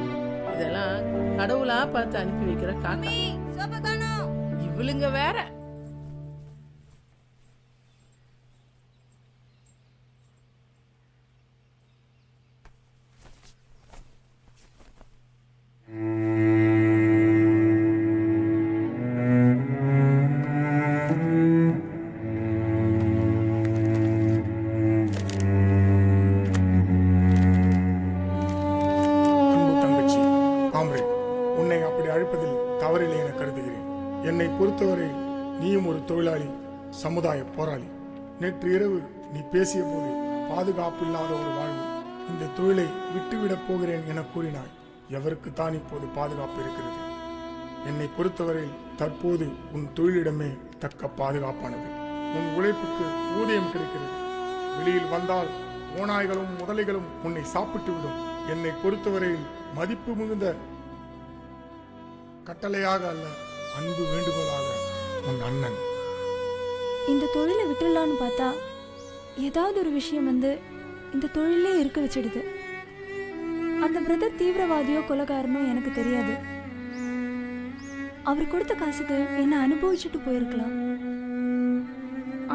இதெல்லாம் கடவுளா பார்த்து அனுப்பி வைக்கிற காக்கா. இவளுங்க வேற. என்னை பொறுத்தவரை நீயும் ஒரு தொழிலாளி, சமுதாய போராளி. நேற்று இரவு நீ பேசிய போது பாதுகாப்பு இல்லாத ஒரு வாழ்வு, இந்த தொழிலை விட்டுவிடப் போகிறேன் என கூறினாய். எவருக்கு தான் இப்போது பாதுகாப்பு இருக்கிறது? என்னை பொறுத்தவரை தற்போது உன் தொழிலிடமே தக்க பாதுகாப்பானது. உன் உழைப்புக்கு ஊதியம் கிடைக்கிறது. வெளியில் வந்தால் ஓநாய்களும் முதலைகளும் உன்னை சாப்பிட்டு விடும். என்னை பொறுத்தவரையில் மதிப்பு மிகுந்த கட்டளையாக அல்ல, அன்பு வேண்டுகோளாக உன் அண்ணன். இந்த தொழிலை விட்டுடலான்னு பார்த்தா ஏதாவது ஒரு விஷயம் வந்து இந்த தொழிலே இருக்க வச்சிடுது. அந்த பிரதர் தீவிரவாதியோ கொலைகாரனோ எனக்கு தெரியாது. அவர் கொடுத்த காசுக்கு என்ன அனுபவிச்சுட்டு போயிருக்கலாம்.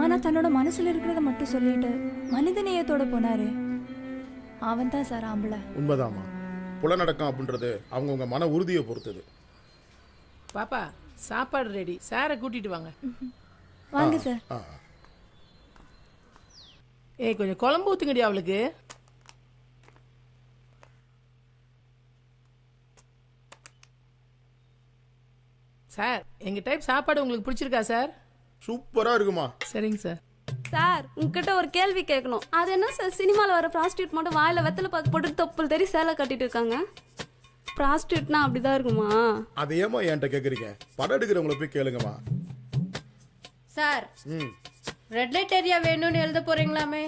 ஆனா தன்னோட மனசுல இருக்கிறத மட்டும் சொல்லிட்டு மனிதநேயத்தோட போனாரு. அவன் தான் சார் ஆம்பளை. உண்மைதாம்மா. புலநடக்கம் அப்படின்றது அவங்கவுங்க மன உறுதியை பொறுத்தது. பாப்பா சாப்பாடு ரெடி, சாரை கூட்டிட்டு வாங்க. வாங்க சார். ஏய் கொஞ்சம் குழம்பு ஊத்துங்கடி அவளுக்கு. சார் எங்க டைப் சாப்பாடு உங்களுக்கு பிடிச்சிருக்கா சார்? சூப்பரா இருக்குமா. சரிங்க சார். சார் உங்ககிட்ட ஒரு கேள்வி கேட்கணும். அது என்ன சார் சினிமாவில் வர ப்ராஸ்டியூட் மட்டும் வாயில வெத்தலை பாக்கு போட்டு தொப்புள் தெரி சேலை கட்டிட்டு இருக்காங்க. ப்ராஸ்டியூட்னா அப்படிதான் இருக்குமா? அதை ஏமா என்கிட்ட கேட்குறீங்க? படம் எடுக்கிறவங்கள போய் கேளுங்கம்மா. சார் ரெட் லைட் ஏரியா வேணும்னு எழுத போறீங்களாமே,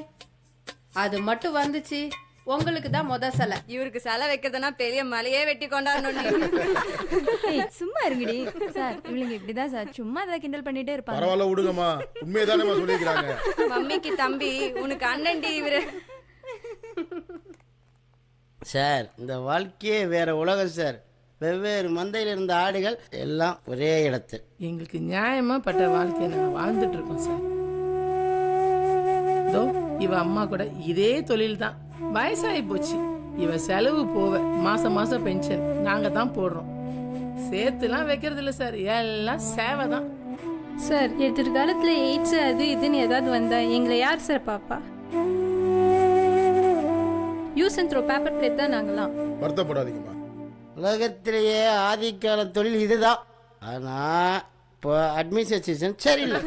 அது மட்டும் வந்துச்சு உங்களுக்கு தான் முத சிலை. இவருக்கு சிலை வைக்கிறதுனா பெரிய மலையே வெட்டி கொண்டாடணும். சும்மா இருங்கடி சார். இவளுங்க இப்படிதான் சார் சும்மா அதை கிண்டல் பண்ணிட்டே இருப்பாங்க. பரவாயில்ல விடுங்கம்மா, உண்மையதானே சொல்லிக்கிறாங்க. மம்மிக்கு தம்பி உனக்கு அண்ணன்டி இவரு. சார் இந்த வாழ்க்கையே வேற உலகம் சார். வெவ்வேறு மந்தையில் இருந்த ஆடுகள் எல்லாம் ஒரே இடத்து. எங்களுக்கு நியாயமா பட்ட வாழ்க்கையை நாங்கள் வாழ்ந்துட்டு இருக்கோம் சார். இதோ இவ அம்மா கூட இதே தொழில் தான். வயசாகி போச்சு. இவ செலவு போவ மாசம் மாசம் பென்ஷன் நாங்க தான் போடுறோம். சேர்த்துலாம் வைக்கிறது இல்லை சார், எல்லாம் சேவை தான். சார் எதிர்காலத்தில் எய்ட்ஸ் அது இதுன்னு ஏதாவது வந்தா எங்களை யார் சார் பாப்பா? Use and throw paper plate தான் நாங்களாம். வருத்தப்படாதீங்கம்மா. உலகத்திலேயே ஆதிக்கால தொழில் இதுதான். ஆனால் இப்போ அட்மினிஸ்ட்ரேஷன் சரியில்லை.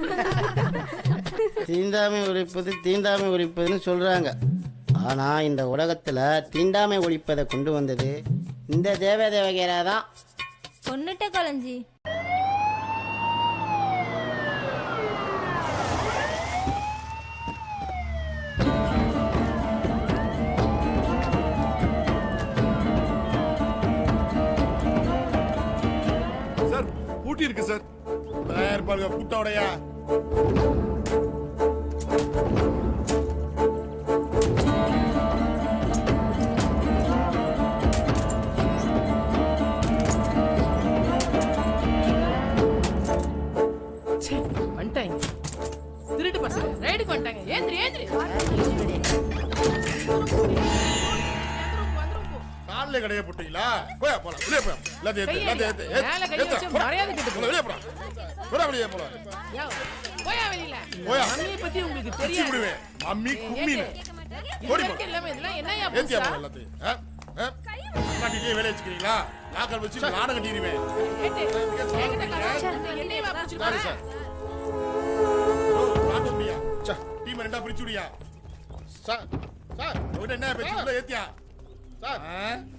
தீண்டாமை ஒழிப்பதுன்னு சொல்கிறாங்க. ஆனால் இந்த உலகத்தில் தீண்டாமை ஒழிப்பதை கொண்டு வந்தது இந்த தேவதேவகேரா தான். பொண்ணுட்ட கொலைஞ்சி சார் ஊட்டி இருக்கு சார். இருப்பாங்க கூட்டோடையா. வந்துட்டாங்க திருட்டு பசங்க ரைடுக்கு வந்துட்டாங்க. ஏந்திரி ஏந்திரி. காலில் கடைய போட்டீங்களா? போயா போலாம், வெளியே போயா. மேல கை வச்சு மரியாதை கிட்ட போல. வெளியே போலாம், வெளியே போலாம். போயா வெளியில. போயா. மம்மியை பத்தி உங்களுக்கு தெரியும் தெரியாது. விடுவேன். மம்மி கும்மின்னு ஓடி போ. எல்லாமே இதெல்லாம் என்னையா புதுசா? எல்லாத்தையும் காட்டிட்டே வேலை வச்சுக்கிறீங்களா? நாக்கள் வச்சு நாடகம் கட்டிடுவேன். என்னையா புடிச்சிட்டு சார் காட்டுறியா? டீம் ரெண்டா பிரிச்சு விடியா? சார் சார் உடனே என்ன பேச்சு உள்ள ஏத்தியா? சார்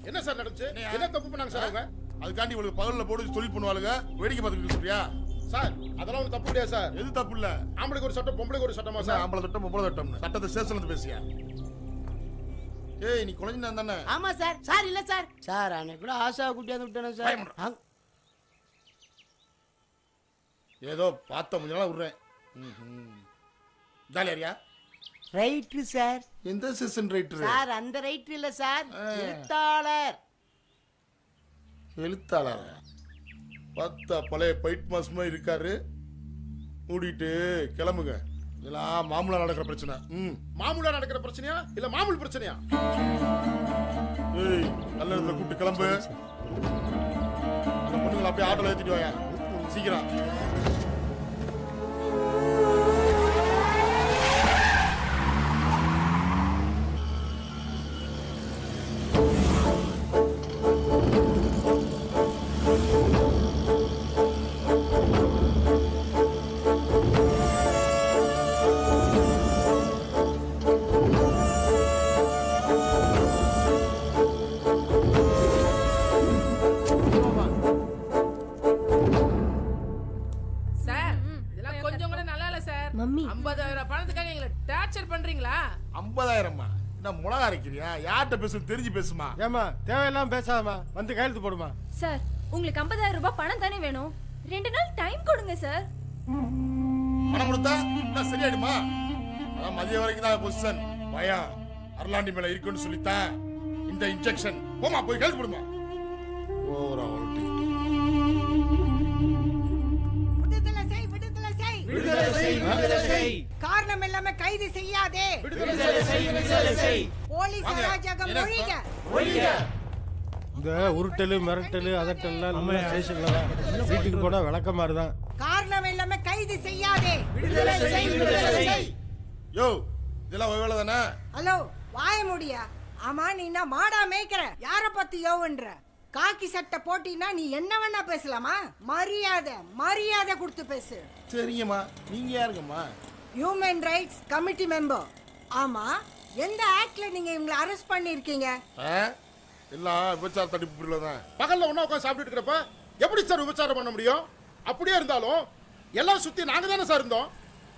என்ன சார் நடந்துச்சு? என்ன தப்பு பண்ணாங்க சார் அவங்க? அதுக்காண்டி உங்களுக்கு பகல்ல போட்டு தொழில் பண்ணுவாளுங்க, வேடிக்கை பார்த்துக்கிட்டு சொல்றியா? சார் அதெல்லாம் ஒன்றும் தப்பு கிடையாது சார். எது தப்பு இல்ல? ஆம்பளைக்கு ஒரு சட்டம் பொம்பளைக்கு ஒரு சட்டமா சார்? ஆம்பளை சட்டம் பொம்பளை சட்டம் சட்டத்தை ஸ்டேஷன்ல பேசியா? ஏய் நீ குழந்தை தானே? ஆமா சார். சார் இல்ல சார். சார் அன்னைக்கு கூட ஆசா குட்டியாந்து விட்டேன் சார். ஏதோ பார்த்த கொஞ்ச நாள் விடுறேன். ஜாலியாரியா? ரைட்ரு சார். எந்த செஷன் ரைட்டர் சார்? அந்த ரைட்ரு இல்ல சார், எழுத்தாளர். எழுத்தாளர் பார்த்தா பழைய பைட் மாசமா இருக்காரு. மூடிட்டு கிளம்புங்க. இதெல்லாம் மாமூலா நடக்கிற பிரச்சனை. மாமூலா நடக்கிற பிரச்சனையா இல்ல மாமூல் பிரச்சனையா? ஏய் நல்ல இடத்துல கூப்பிட்டு கிளம்பு. அந்த பொண்ணுங்களை அப்படியே ஆட்டோல ஏத்திட்டு வாங்க சீக்கிரம். மம்மி 50,000 பணத்துக்காக எங்களை டார்ச்சர் பண்றீங்களா? 50,000மா? என்ன முளகா அரைக்கிறியா? யார்கிட்ட பேசணும் தெரிஞ்சு பேசுமா. ஏமா தேவையெல்லாம் பேசாதமா, வந்து கையெழுத்து போடுமா. சார் உங்களுக்கு 50,000 ரூபாய் பணம் தானே வேணும். 2 நாள் டைம் கொடுங்க சார். பணம் கொடுத்தா என்ன சரியாயிடுமா? அதான் மதிய வரைக்கும் தான் பொசிஷன். பயம் அருளாண்டி மேல இருக்குன்னு சொல்லித்தான் இந்த இன்ஜெக்ஷன். போமா போய் கேள்வி போடுமா ஓரா காரணம் இல்லாம கைது செய்யாதே. போலீஸ் அராஜகம் ஒழிக. இந்த உருட்டலு மிரட்டலு அதட்டல்லாம் நம்ம ஸ்டேஷன்ல தான். வீட்டுக்கு போனா விளக்க மாதிரி தான். காரணம் இல்லாம கைது செய்யாதே. யோ இதெல்லாம் வேலை தானே. ஹலோ வாய முடியா? ஆமா நீ என்ன மாடா மேய்க்கிற? யார பத்தி யோவன்ற? காக்கி சட்டை போட்டினா நீ என்ன வேணா பேசலாமா? மரியாதை கொடுத்து பேசு. சரிங்கம்மா நீங்க யாருங்கம்மா? Human rights committee member. ஆமா எந்த ஆக்ட்ல நீங்க இவங்களை அரெஸ்ட் பண்ணிருக்கீங்க? எல்லாம் விபச்சார தடுப்பு பிரிவுல தான். பகல்ல ஒண்ணா உட்காந்து சாப்பிட்டு இருக்கிறப்ப எப்படி சார் விபச்சாரம் பண்ண முடியும்? அப்படியே இருந்தாலும் எல்லாம் சுத்தி நாங்க தானே சார் இருந்தோம்.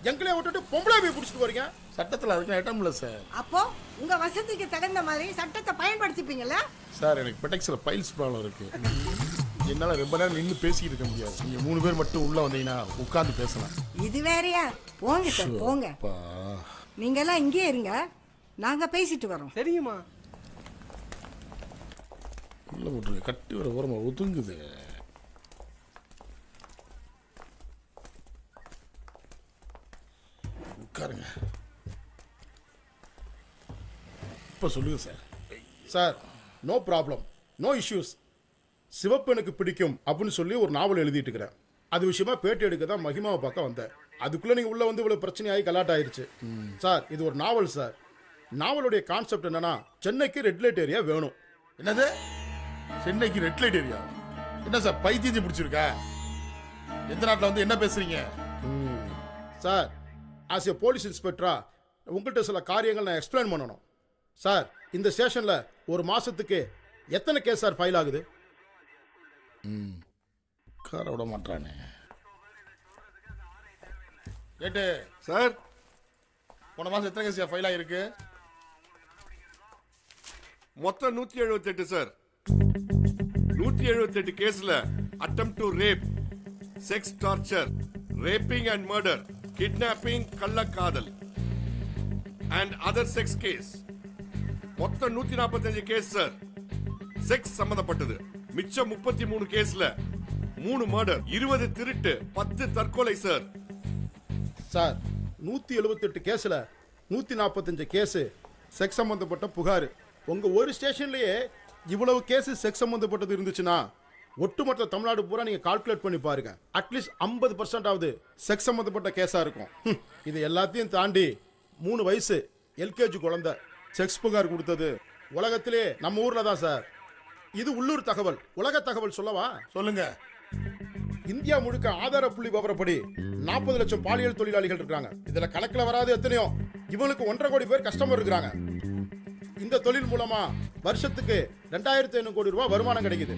எங்களே விட்டுட்டு பொம்பளை போய் பிடிச்சிட்டு போறீங்க. சட்டத்தில் அதுக்கு ஐட்டம் இல்லை சார். அப்போ உங்க வசதிக்கு தகுந்த மாதிரி சட்டத்தை பயன்படுத்திப்பீங்கல்ல? சார் எனக்கு பெட்டெக்ஸ்ல பைல்ஸ் ப்ராப்ளம் இருக்கு. என்னால ரொம்ப நேரம் நின்று பேசிட்டு இருக்க முடியாது. நீங்க 3 பேர் மட்டும் உள்ள வந்தீங்கன்னா உட்கார்ந்து பேசலாம். இது வேறயா? போங்க சார் போங்க. நீங்க எல்லாம் இங்கே இருங்க, நாங்க பேசிட்டு வரோம். சரிங்கம்மா. உள்ள விட்டுருங்க, கட்டி வர ஓரமா ஒதுங்குது. உட்காருங்க. இப்போ சொல்லுங்க sir. Sir no problem, no issues. சிவப்பு எனக்கு பிடிக்கும் அப்படின்னு சொல்லி ஒரு நாவல் எழுதிட்டு இருக்கிறேன். அது விஷயமா பேட்டி எடுக்க தான் மகிமாவை பார்க்க வந்தேன். அதுக்குள்ள நீங்க உள்ள வந்து இவ்வளவு பிரச்சனையாகி கலாட் ஆயிருச்சு. சார் இது ஒரு நாவல் சார். நாவலுடைய கான்செப்ட் என்னன்னா சென்னைக்கு ரெட் லைட் ஏரியா வேணும். என்னது சென்னைக்கு ரெட் லைட் ஏரியா? என்ன சார் பைத்தியத்தை பிடிச்சிருக்கா? எந்த நாட்டில் வந்து என்ன பேசுறீங்க சார்? ஆஸ் ஏ போலீஸ் இன்ஸ்பெக்டரா உங்கள்கிட்ட சில காரியங்கள் நான் எக்ஸ்பிளைன் பண்ணணும். சார் இந்த ஸ்டேஷன்ல ஒரு மாசத்துக்கு எத்தனை கேஸ் சார் ஃபைல் ஆகுது? கார விட மாட்டானே. கேட்டு சார் போன மாசம் எத்தனை கேஸ் ஃபைல் ஆகிருக்கு? மொத்தம் 178 சார். 178 கேஸ்ல attempt to rape, sex torture, raping and murder, kidnapping, கள்ளக்காதல் அண்ட் அதர் செக்ஸ் கேஸ். மொத்தம் 145 கேஸ் சார் செக்ஸ் சம்பந்தப்பட்டது. மிச்சம் 33 கேஸ்ல 3 மர்டர், 20 திருட்டு, 10 தற்கொலை சார். சார் 178 கேஸ்ல 145 கேஸ் செக்ஸ் சம்பந்தப்பட்ட புகார். உங்க ஒரு ஸ்டேஷன்லயே இவ்வளவு கேஸ் செக்ஸ் சம்பந்தப்பட்டது இருந்துச்சுன்னா ஒட்டுமொத்த தமிழ்நாடு பூரா நீங்க கால்குலேட் பண்ணி பாருங்க. அட்லீஸ்ட் 50% ஆவது செக்ஸ் சம்பந்தப்பட்ட கேஸா இருக்கும். இது எல்லாத்தையும் தாண்டி 3 வயசு எல்கேஜி குழந்தை செக்ஸ் புகார் கொடுத்தது உலகத்திலே நம்ம ஊர்ல தான் சார். இது உள்ளூர் தகவல். உலக தகவல் சொல்லவா? சொல்லுங்க. இந்தியா முழுக்க ஆதார புள்ளி விவரப்படி 40 லட்சம் பாலியல் தொழிலாளிகள் இருக்காங்க. இதுல கணக்குல வராது எத்தனையோ. இவங்களுக்கு 1.5 கோடி பேர் கஸ்டமர் இருக்காங்க. இந்த தொழில் மூலமா வருஷத்துக்கு 2500 கோடி ரூபாய் வருமானம் கிடைக்குது.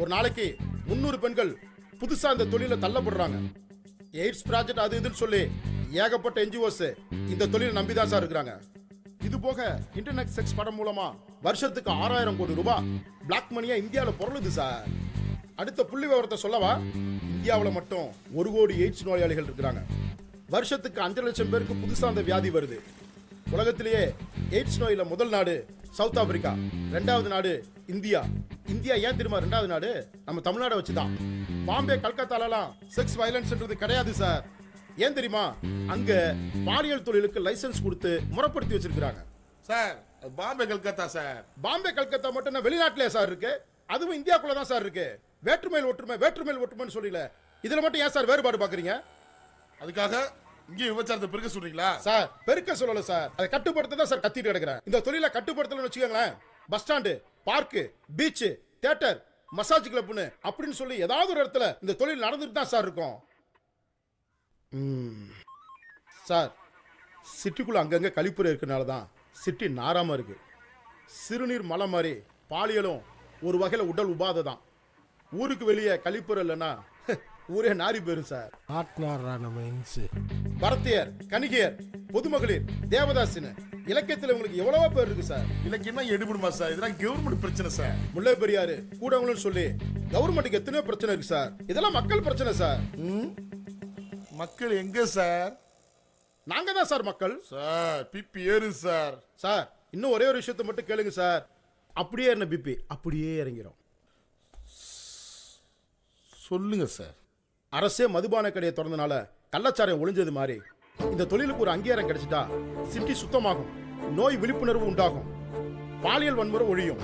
ஒரு நாளைக்கு 300 பெண்கள் புதுசா இந்த தொழில தள்ளப்படுறாங்க. எய்ட்ஸ் ப்ராஜெக்ட் அது இதுன்னு சொல்லி ஏகப்பட்ட என்ஜிஓஸ் இந்த தொழிலை நம்பிதான் சார் இருக்கிறாங்க. இது போக இன்டர்நெட் செக்ஸ் படம் மூலமா வருஷத்துக்கு 6000 கோடி ரூபாய் பிளாக் மணியா இந்தியாவில் பொருளுது சார். அடுத்த புள்ளி விவரத்தை சொல்லவா? இந்தியாவில் மட்டும் 1 கோடி எய்ட்ஸ் நோயாளிகள் இருக்கிறாங்க. வருஷத்துக்கு 5 லட்சம் பேருக்கு புதுசா அந்த வியாதி வருது. உலகத்திலேயே எய்ட்ஸ் நோயில முதல் நாடு சவுத் ஆப்பிரிக்கா, 2வது நாடு இந்தியா. இந்தியா ஏன் தெரியுமா 2வது நாடு? நம்ம தமிழ்நாடு வச்சுதான். பாம்பே, கல்கத்தாலாம் செக்ஸ் வயலன்ஸ்ன்றது கிடையாது சார். ஏன் தெரியுமா? அங்க பாலியல் தொழிலுக்கு லைசன்ஸ் கொடுத்து முறைப்படுத்தி வச்சிருக்காங்க சார். பாம்பே கல்கத்தா சார். பாம்பே கல்கத்தா மட்டும் வெளிநாட்டிலே சார் இருக்கு. அதுவும் இந்தியாக்குள்ள தான் சார் இருக்கு. வேற்றுமையில் ஒற்றுமை, வேற்றுமையில் ஒற்றுமைன்னு சொல்லல. இதுல மட்டும் ஏன் சார் வேறுபாடு பாக்குறீங்க? அதுக்காக இங்க விபச்சாரத்தை பெருக்க சொல்றீங்களா சார்? பெருக்க சொல்லல சார், அதை கட்டுப்படுத்த தான் சார் கத்திட்டு கிடக்குறேன். இந்த தொழிலை கட்டுப்படுத்தலன்னு வச்சுக்கோங்களேன், bus stand, park, beach, theatre, massage கிளப்னு அப்படின்னு சொல்லி ஏதாவது ஒரு இடத்துல இந்த தொழில் நடந்துட்டு தான் சார் இருக்கும். சார் சிட்டிக்குள்ள அங்கங்க கழிப்புறை இருக்கனால தான் சிட்டி நாராம இருக்கு. சிறுநீர் மலை மாதிரி பாலியலும் ஒரு வகையில் உடல் உபாதை தான். ஊருக்கு வெளியே கழிப்புறை இல்லைன்னா ஊரே நாரி போயிரும் சார். பரத்தியர், கணிகையர், பொதுமகளிர், தேவதாசின்னு இலக்கியத்தில் உங்களுக்கு எவ்வளவோ பேர் இருக்கு சார். இலக்கியமா எடுபடுமா சார்? இதெல்லாம் கவர்மெண்ட் பிரச்சனை சார். முல்லை பெரியாறு, கூடவங்களும் சொல்லி கவர்மெண்ட்டுக்கு எத்தனையோ பிரச்சனை இருக்கு சார். இதெல்லாம் மக்கள் பிரச்சனை சார். மக்கள் எங்க சார்? நாங்க தான் சார் மக்கள் சார். பிபி ஏறு சார். சார் இன்னும் ஒரே ஒரு விஷயத்தை மட்டும் கேளுங்க சார். அப்படியே இருந்த பிபி அப்படியே இறங்கிரும். சொல்லுங்க சார். அரசே மதுபான கடையை திறந்தனால கள்ளச்சாரம் ஒளிஞ்சது மாதிரி இந்த தொழிலுக்கு ஒரு அங்கீகாரம் கிடைச்சிட்டா சிட்டி சுத்தமாகும், நோய் விழிப்புணர்வு உண்டாகும், பாலியல் வன்முறை ஒழியும்,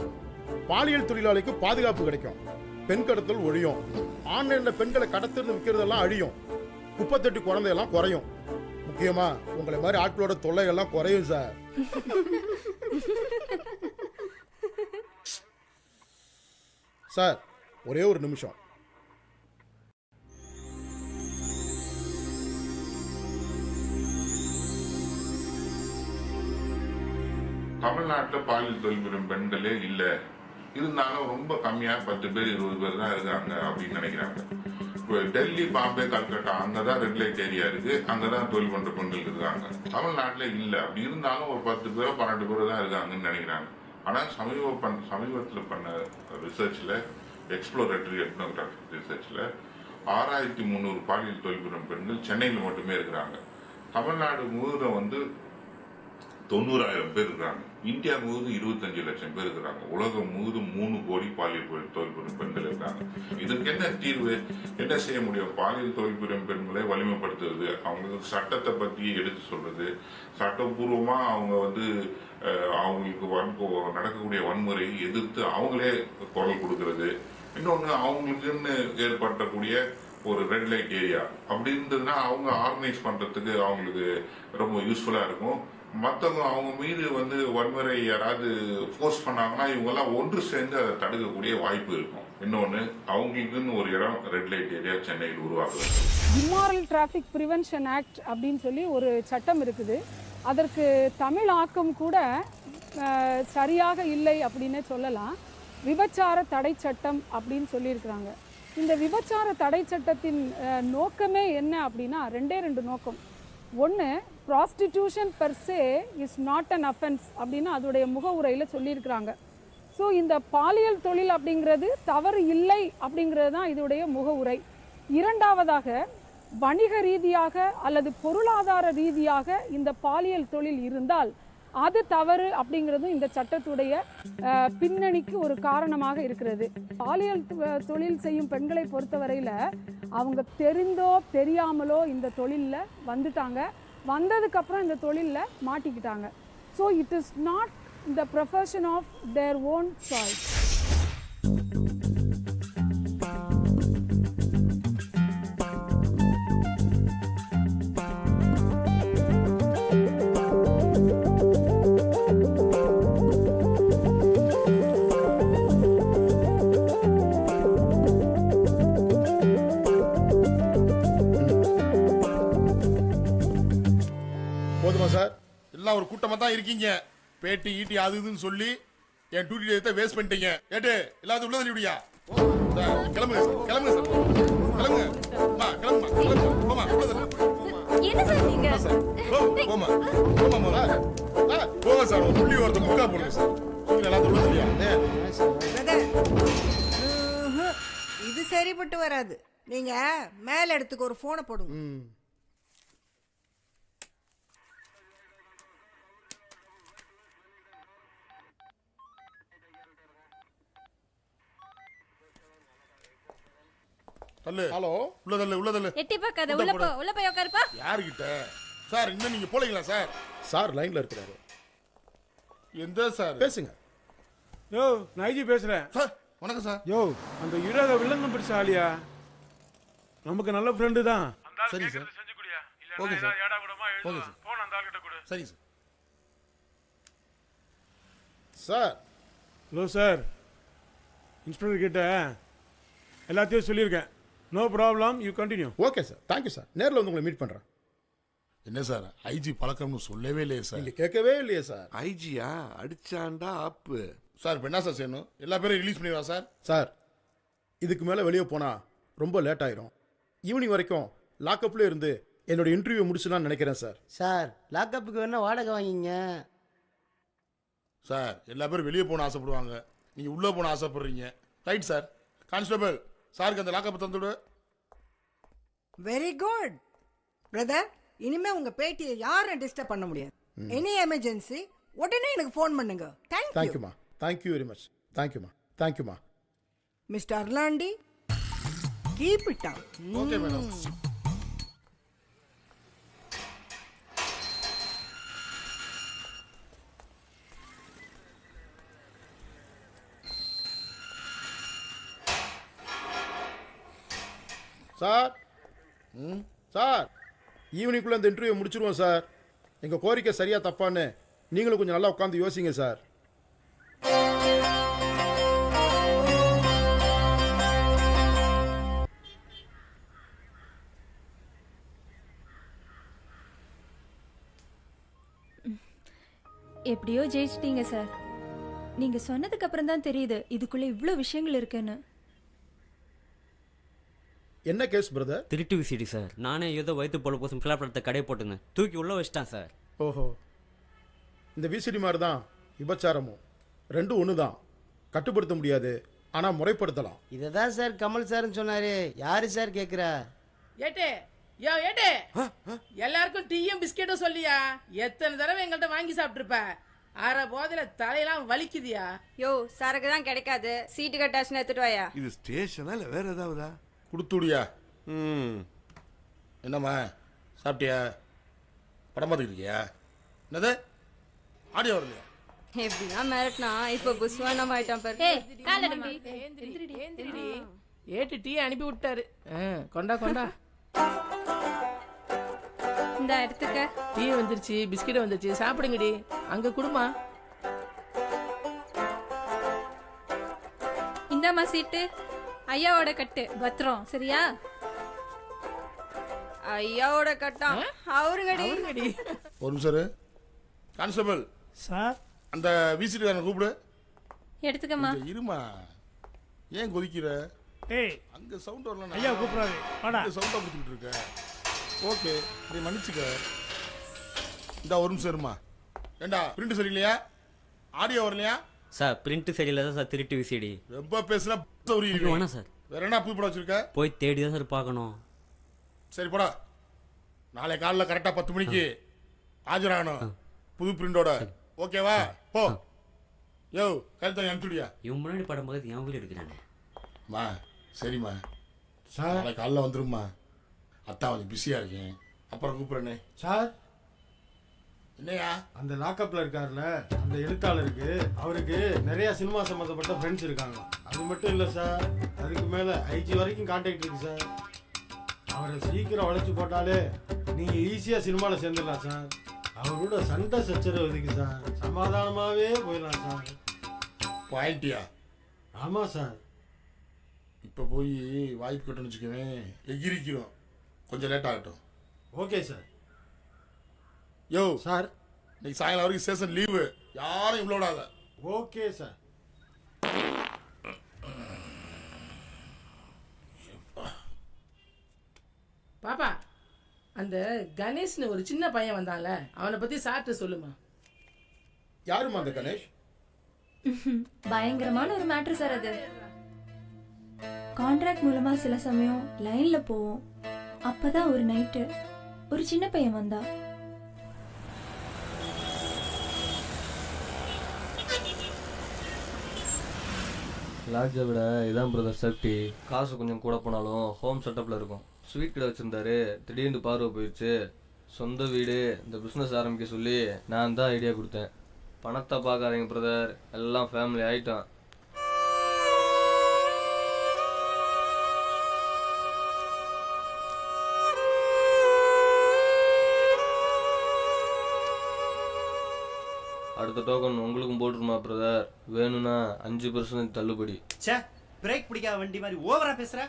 பாலியல் தொழிலாளிக்கு பாதுகாப்பு கிடைக்கும், பெண் கடத்தல் ஒழியும், ஆன்லைன்ல பெண்களை கடத்திருந்து விற்கிறதெல்லாம் அழியும், குப்பத்தொட்டி குழந்தையெல்லாம் குறையும், முக்கியமா உங்களை மாதிரி ஆட்களோட தொல்லைகள்லாம் குறையும் சார். சார் ஒரே ஒரு நிமிஷம். தமிழ்நாட்டில் பாலியல் தொழில் புரியும் பெண்களே இல்லை, இருந்தாலும் ரொம்ப கம்மியா 10 பேர் 20 பேர் தான் இருக்காங்க அப்படின்னு நினைக்கிறாங்க. இப்போ டெல்லி, பாம்பே, கல்கட்டா அங்கதான் ரெட் லைட் ஏரியா இருக்கு, அங்கதான் தொழில் பண்ற பெண்கள் இருக்காங்க. தமிழ்நாட்டுல இல்ல, அப்படி இருந்தாலும் ஒரு 10 பேரோ 12 பேரோ தான் இருக்காங்கன்னு நினைக்கிறாங்க. ஆனா சமீபத்தில் பண்ண ரிசர்ச்ல, எக்ஸ்ப்ளோரேட்டரி எத்னோகிராஃபிக் ரிசர்ச்ல 6300 பாலியல் தொழில் புரியும் பெண்கள் சென்னையில் மட்டுமே இருக்கிறாங்க. தமிழ்நாடு முழுவதும் 90,000 பேர் இருக்கிறாங்க. இந்தியா முழுவதும் 25 லட்சம் பேர் இருக்கிறாங்க. உலகம் முழுவதும் 3 கோடி பாலியல் தொழில் புரியும் பெண்கள் இருக்காங்க. இதுக்கு என்ன தீர்வு, என்ன செய்ய முடியும்? பாலியல் தொழில் புரியும் பெண்களை வலிமைப்படுத்துறது, அவங்களுக்கு சட்டத்தை பத்தி எடுத்து சொல்றது, சட்டப்பூர்வமா அவங்க அவங்களுக்கு நடக்கக்கூடிய வன்முறையை எதிர்த்து அவங்களே குரல் கொடுக்கறது. இன்னொன்னு, அவங்களுக்குன்னு ஏற்படுத்தக்கூடிய ஒரு ரெட் லைட் ஏரியா அப்படி இருந்ததுன்னா அவங்க ஆர்கனைஸ் பண்றதுக்கு அவங்களுக்கு ரொம்ப யூஸ்ஃபுல்லா இருக்கும். மற்றவங்க அவங்க மீது வன்முறை யாராவது ஃபோர்ஸ் பண்ணாங்கன்னா இவங்கெல்லாம் ஒன்று சேர்ந்து அதை தடுக்கக்கூடிய வாய்ப்பு இருக்கும். இன்னொன்று, அவங்களுக்குன்னு ஒரு இடம் ரெட் லைட் ஏரியா சென்னையில் உருவாக்குது. இம்மாரல் டிராஃபிக் ப்ரிவென்ஷன் ஆக்ட் அப்படின்னு சொல்லி ஒரு சட்டம் இருக்குது. அதற்கு தமிழ் ஆக்கம் கூட சரியாக இல்லை அப்படின்னு சொல்லலாம். விபச்சார தடை சட்டம் அப்படின்னு சொல்லியிருக்கிறாங்க. இந்த விபச்சார தடை சட்டத்தின் நோக்கமே என்ன அப்படின்னா 2 நோக்கம். ஒன்று, prostitution per say is not an offence அப்படின்னு அதோடைய முகவுரையில் சொல்லியிருக்கிறாங்க. ஸோ இந்த பாலியல் தொழில் அப்படிங்கிறது தவறு இல்லை அப்படிங்கிறது தான் இதோடைய முகவுரை. இரண்டாவதாக, வணிக ரீதியாக அல்லது பொருளாதார ரீதியாக இந்த பாலியல் தொழில் இருந்தால் அது தவறு அப்படிங்கிறதும் இந்த சட்டத்துடைய பின்னணிக்கு ஒரு காரணமாக இருக்கிறது. பாலியல் தொழில் செய்யும் பெண்களை பொறுத்தவரையில் அவங்க தெரிந்தோ தெரியாமலோ இந்த தொழிலில் வந்துட்டாங்க. வந்ததுக்கப்புறம் இந்த தொழிலில் மாட்டிக்கிட்டாங்க. So it is not the profession of their own choice. போதுமா சார்? எல்லாம் ஒரு கூட்டமா தான் இருக்கீங்க. பேட்டி ஈட்டி அது இதுன்னு சொல்லி என் டியூட்டி டேத்தை வேஸ்ட் பண்ணிட்டீங்க. ஏட்டு எல்லாத்தையும் உள்ள தள்ளிவிடியா? கிளம்புங்க சார், கிளம்புங்க சார், கிளம்புங்க. கிளம்புமா, கிளம்புமா, போமா, உள்ள தள்ளு. என்ன சார் நீங்க? போமா, போமா, போமா, போங்க சார். ஒரு புள்ளி ஒருத்தர் முக்கா போடுங்க சார். எல்லாத்தையும் உள்ள தள்ளியா? இது சரிப்பட்டு வராது. நீங்க மேல இடத்துக்கு ஒரு போனை போடுங்க. தள்ளு. ஹலோ, உள்ள தள்ளு, உள்ள தள்ளு. எட்டி பார்க்காத, உள்ள போ, உள்ள போய் உட்காருப்பா. யாருக்கிட்ட சார்? இன்னும் நீங்க போலீங்களா சார்? சார் லைன்ல இருக்கிறாரு. எந்த சார்? பேசுங்க. யோ, நான் ஐஜி பேசுறேன். சார் வணக்கம் சார். யோ, அந்த யுராக வில்லங்கம் பிடிச்ச ஆலியா நமக்கு நல்ல ஃப்ரெண்டு தான். சரி sir, okay sir, okay sir, சரி sir. Sir. Hello sir, inspector கிட்ட எல்லாத்தையும் சொல்லியிருக்கேன். No problem, you continue. Okay sir, thank you sir. நேரில் உங்களை மீட் பண்ணுறேன். என்ன சார், ஐஜி பழக்கம்னு சொல்லவே இல்லையே சார். நீங்கள் கேட்கவே இல்லையே சார். ஐஜியா அடிச்சாண்டா ஆப்பு சார். இப்போ என்ன சார் செய்யணும்? எல்லா பேரும் ரிலீஸ் பண்ணிடுவா சார். சார், இதுக்கு மேலே வெளியே போனால் ரொம்ப லேட் ஆயிரும். ஈவினிங் வரைக்கும் லாக்அப்ல இருந்து என்னோட இன்டர்வியூ முடிச்சுலான்னு நினைக்கிறேன் சார். சார், லாக்அப்புக்கு வேணா வாடகை வாங்கிங்க சார். எல்லா பேரும் வெளியே போன ஆசைப்படுவாங்க, நீங்கள் உள்ளே போன ஆசைப்படுறீங்க. Right sir. கான்ஸ்டபிள், சாருக்கு அந்த லாக்அப் தந்துவிடு. Very good brother. இனிமே உங்க பேட்டியை யாரும் டிஸ்டர்ப் பண்ண முடியாது. எனி எமர்ஜென்சி உடனே எனக்கு ஃபோன் பண்ணுங்க. தேங்க்யூமா, தேங்க்யூ வெரி மச். தேங்க்யூம்மா. தேங்க்யூம்மா. மிஸ்டர் அர்லாண்டி, keep it up. Okay madam. Sir, sir, ஈவினிங்குள்ளே இந்த இன்டர்வியூ முடிச்சிருவோம் சார். எங்கள் கோரிக்கை சரியா தப்பான்னு நீங்களும் கொஞ்சம் நல்லா உட்காந்து யோசிங்க சார். எப்படியோ ஜெயிச்சிட்டீங்க சார். நீங்க சொன்னதுக்கு அப்புறம் தான் தெரியுது இதுக்குள்ள இவ்வளோ விஷயங்கள் இருக்குன்னு. என்ன கேஸ் பிரதர்? திருட்டு விசிடி சார். நானே ஏதோ வயிற்று போல போசும் ஃபிலாப் படத்தை கடை போட்டுன்னு தூக்கி உள்ள வச்சிட்டான் சார். ஓஹோ, இந்த விசிடி மாதிரி தான் விபச்சாரமும், ரெண்டும் ஒன்று தான். கட்டுப்படுத்த முடியாது, ஆனால் முறைப்படுத்தலாம். இதை தான் சார் கமல் சார்னு சொன்னாரு. யாரு சார் கேட்குறா? ஏட்டே ஏட்டே, எல்லாருக்கும் டீயும் பிஸ்கெட்டும் சொல்லியா? எத்தனை தடவை எங்கள்கிட்ட வாங்கி சாப்பிட்டுருப்ப? அரை போதில தலையெல்லாம் வலிக்குதியா? யோ, சரக்கு தான் கிடைக்காது, சீட்டு கட்டாச்சுன்னு எடுத்துட்டு வாயா. இது ஸ்டேஷனா இல்லை வேற ஏதாவதா? கொடுத்துடியா? என்னம்மா சாப்பிட்டியா? படம் பார்த்துக்கிட்டு இருக்கியா? என்னது ஆடியோ வரலையா? எப்படின்னா மிரட்டினா இப்போ புஸ்வானம் ஆயிட்டான் பாரு. ஏட்டு டீ அனுப்பி விட்டாரு. கொண்டா கொண்டா. இந்த எடுத்துக்க. டீ வந்துருச்சு, பிஸ்கெட் வந்துருச்சு, சாப்பிடுங்கடி. அங்க குடுமா. இந்தாம்மா சீட்டு. ஐயாவோட கட்டு பத்திரம், சரியா? ஐயாவோட கட்டான் அவருங்கடி. ஒரு நிமிஷம் கான்ஸ்டபிள் சார், அந்த விசிடி தானே கூப்பிடு. எடுத்துக்கம்மா. இருமா, ஏன் கொதிக்கிற? ஏய், அங்க சவுண்ட் வரல. ஐயா கூப்பிடாது. வாடா. சவுண்டா கொடுத்துக்கிட்டு இருக்க. ஓகே, நீ மன்னிச்சுக்க. இந்த ஒரு நிமிஷம் இருமா. ஏண்டா பிரிண்ட் சரியில்லையா? ஆடியோ வரலையா? சார் பிரிண்ட் சரியில்லை தான் சார். திருட்டு விசிடி. ரொம்ப பேசுனா வேணாம் சார். வேற என்ன புது படம் வச்சிருக்க? போய் தேடி தான் சார் பார்க்கணும். சரி போடா, நாளை காலைல கரெக்டாக 10 மணிக்கு ஆஜராகணும் புது பிரிண்டோட. ஓகேவா? போ. யோ கருத்தை அனுப்பிச்சுடியா? இவன் முன்னாடி படம் பார்த்து என் வீடு எடுக்கிறானே. மா சரிம்மா, நாளை காலைல வந்துரும்மா. அத்தா கொஞ்சம் பிஸியாக இருக்கேன், அப்புறம் கூப்பிட்றேனே. சார், என்னையா? அந்த லாக்அப்பில் இருக்கார்ல அந்த எழுத்தாளருக்கு, அவருக்கு நிறைய சினிமா சம்மந்தப்பட்ட ஃப்ரெண்ட்ஸ் இருக்காங்க. அது மட்டும் இல்லை சார், அதுக்கு மேலே ஐஜி வரைக்கும் கான்டாக்ட் இருக்கு சார். அவரை சீக்கிரம் உழைச்சி போட்டாலே நீங்கள் ஈஸியாக சினிமாவில் சேர்ந்துடலாம் சார். அவரோட சண்டை சச்சரவு இதுக்கு சார், சமாதானமாகவே போயிடலாம் சார். பாயிண்டியா? ஆமாம் சார். இப்போ போய் வாய்ப்பு கட்டணும்னு வச்சுக்குவேன், எகிரிக்கிறோம். கொஞ்சம் லேட் ஆகட்டும். Okay sir. யோ சார், இன்னைக்கு சாயங்காலம் வரைக்கும் ஸ்டேஷன் லீவு, யாரும் இவ்வளோ விடாத. Okay sir. பாப்பா, அந்த கணேஷ்னு ஒரு சின்ன பையன் வந்தான்ல, அவனை பத்தி சார்ட்ட சொல்லுமா. யாருமா அந்த கணேஷ்? பயங்கரமான ஒரு மேட்ரு சார் அது. கான்ட்ராக்ட் மூலமா சில சமயம் லைன்ல போவோம். அப்பதான் ஒரு நைட்டு ஒரு சின்ன பையன் வந்தா. லாட்ஜை விட இதான் பிரதர் சேஃப்டி. காசு கொஞ்சம் கூட போனாலும் ஹோம் செட்டப்பில் இருக்கும். ஸ்வீட் கடை வச்சுருந்தாரு, திடீர்னு பார்வை போயிடுச்சு. சொந்த வீடு, இந்த பிஸ்னஸ் ஆரம்பிக்க சொல்லி நான் தான் ஐடியா கொடுத்தேன். பணத்தை பார்க்காதீங்க பிரதர், எல்லாம் ஃபேமிலி ஆகிட்டோம். அடுத்த டோக்கன் உங்களுக்கும் போட்டுருமா பிரதர்? வேணும்னா 5% தள்ளுபடி. சே, பிரேக் பிடிக்காத வண்டி மாதிரி ஓவரா பேசுற.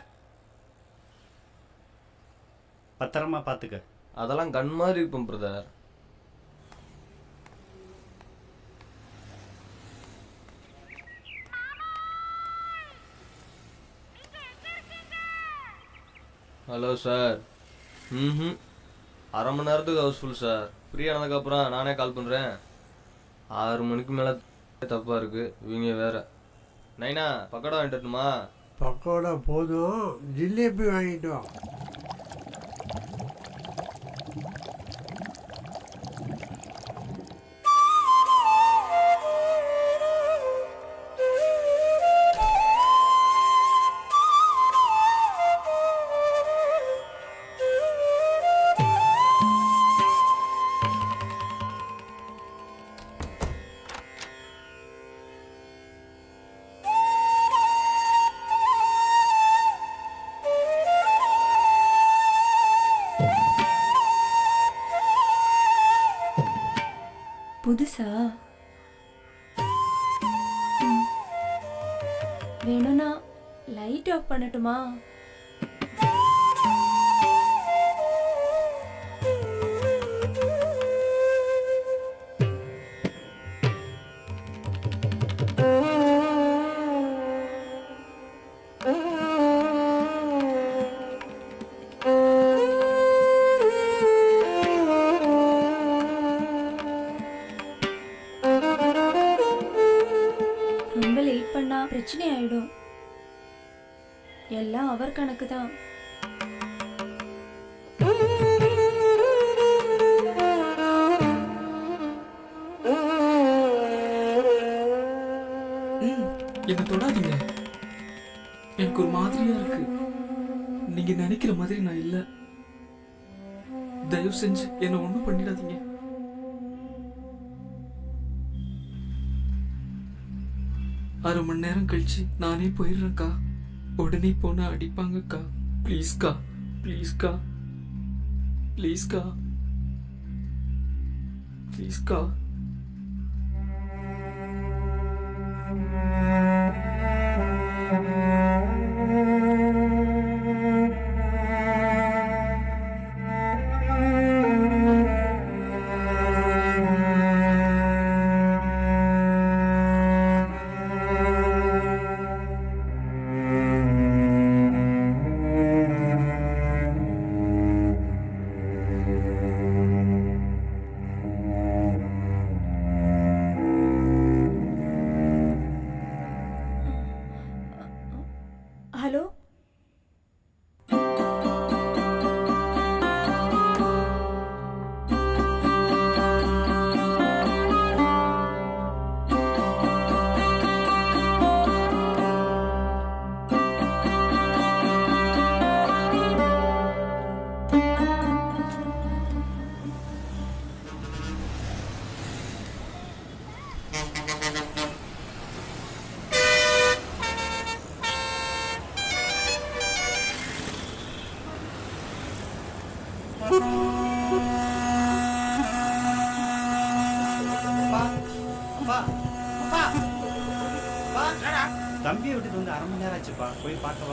பத்திரமா பார்த்துக்க. அதெல்லாம் கன் மாதிரி இருக்கும் பிரதர். Hello sir. அரை மணி நேரத்துக்கு ஹவுஸ்ஃபுல் சார். ஃப்ரீ ஆனதுக்கப்புறம் நானே கால் பண்ணுறேன். 6 மணிக்கு மேலே தப்பாக இருக்குது. இவங்க வேற. நைனா பக்கோடா வாங்கிட்டுமா? பக்கோடா போதும், ஜிலேபி வாங்கிட்டோம். புதுசா? வேணும்னா லைட் ஆஃப் பண்ணட்டுமா? ரொம்ப லேட் பண்ணா பிரச்சனை ஆயிடும். எல்லாம் அவர் கணக்கு தான். என்ன தொடாதீங்க, எனக்கு ஒரு மாதிரியா இருக்கு. நீங்க நினைக்கிற மாதிரி நான் இல்ல. தயவு செஞ்சு என்ன ஒண்ணும் பண்ணிடாதீங்க. அரை மணி நேரம் கழிச்சு நானே போயிடுறேன்க்கா. உடனே போனா அடிப்பாங்கக்கா. ப்ளீஸ்க்கா, ப்ளீஸ்க்கா, ப்ளீஸ்க்கா, ப்ளீஸ்க்கா. ஹலோ, தம்பியை விட்டுட்டு வந்து அரை மணி நேரம் ஆச்சுப்பா, போய் பார்க்கவா?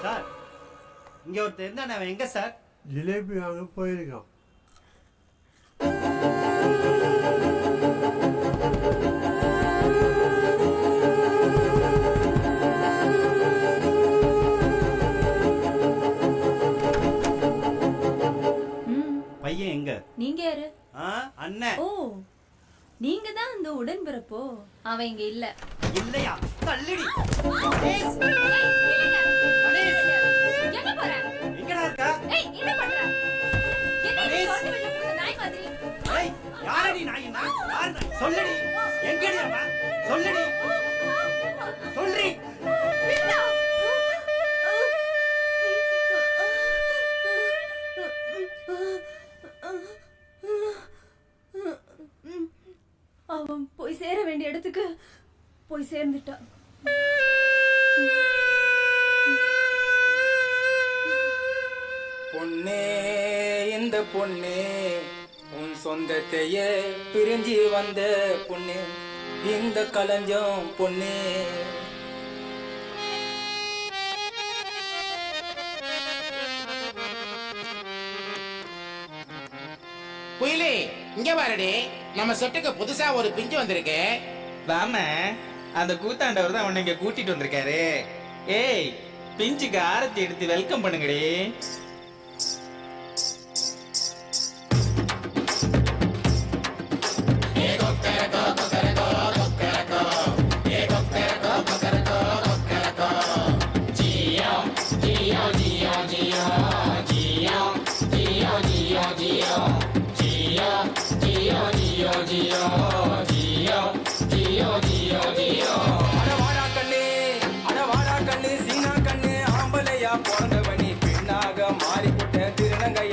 சார், இங்க ஒருத்தர் இருந்தா அவன் எங்க சார்? ஜிலேபி வாங்க போயிருக்கான். பையன் எங்க? நீங்க யாரு? அண்ணன். ஓ, நீங்க தான் அந்த உடன்பிறப்போ? அவன் இங்க இல்ல. இல்லையா? தள்ளிடி. எங்க போற? எங்கடா இருக்க? ஏய், என்ன பண்ற? என்ன நீ கொண்டு விட்டு போற நாய் மாதிரி? ஏய், யாரடி நாயினா? யார் நாய்? சொல்லுடி. எங்கடி அவன்? சொல்லுடி. சொல்றி. விட்டா. அவன் போய் சேர வேண்டிய இடத்துக்கு போய் சேர்ந்துட்டான். பொன்னே, இந்த பொண்ணே, உன் சொந்தத்தையே பிரிஞ்சு வந்த பொண்ணே, இந்த களஞ்சம் பொண்ணே. குயிலி, இங்க பாருடி, நம்ம செட்டுக்கு புதுசா ஒரு பிஞ்சு வந்திருக்கு. வாம, அந்த கூத்தாண்டவர் தான் உன்னை இங்க கூட்டிட்டு வந்திருக்காரு. ஏய், பிஞ்சுக்கு ஆரத்தி எடுத்து வெல்கம் பண்ணுங்கடி. அடவாடா கண்ணு, சீனா கண்ணு, ஆம்பளையா பிறந்தவனி பெண்ணாக மாறிப்பட்ட திருநங்கையா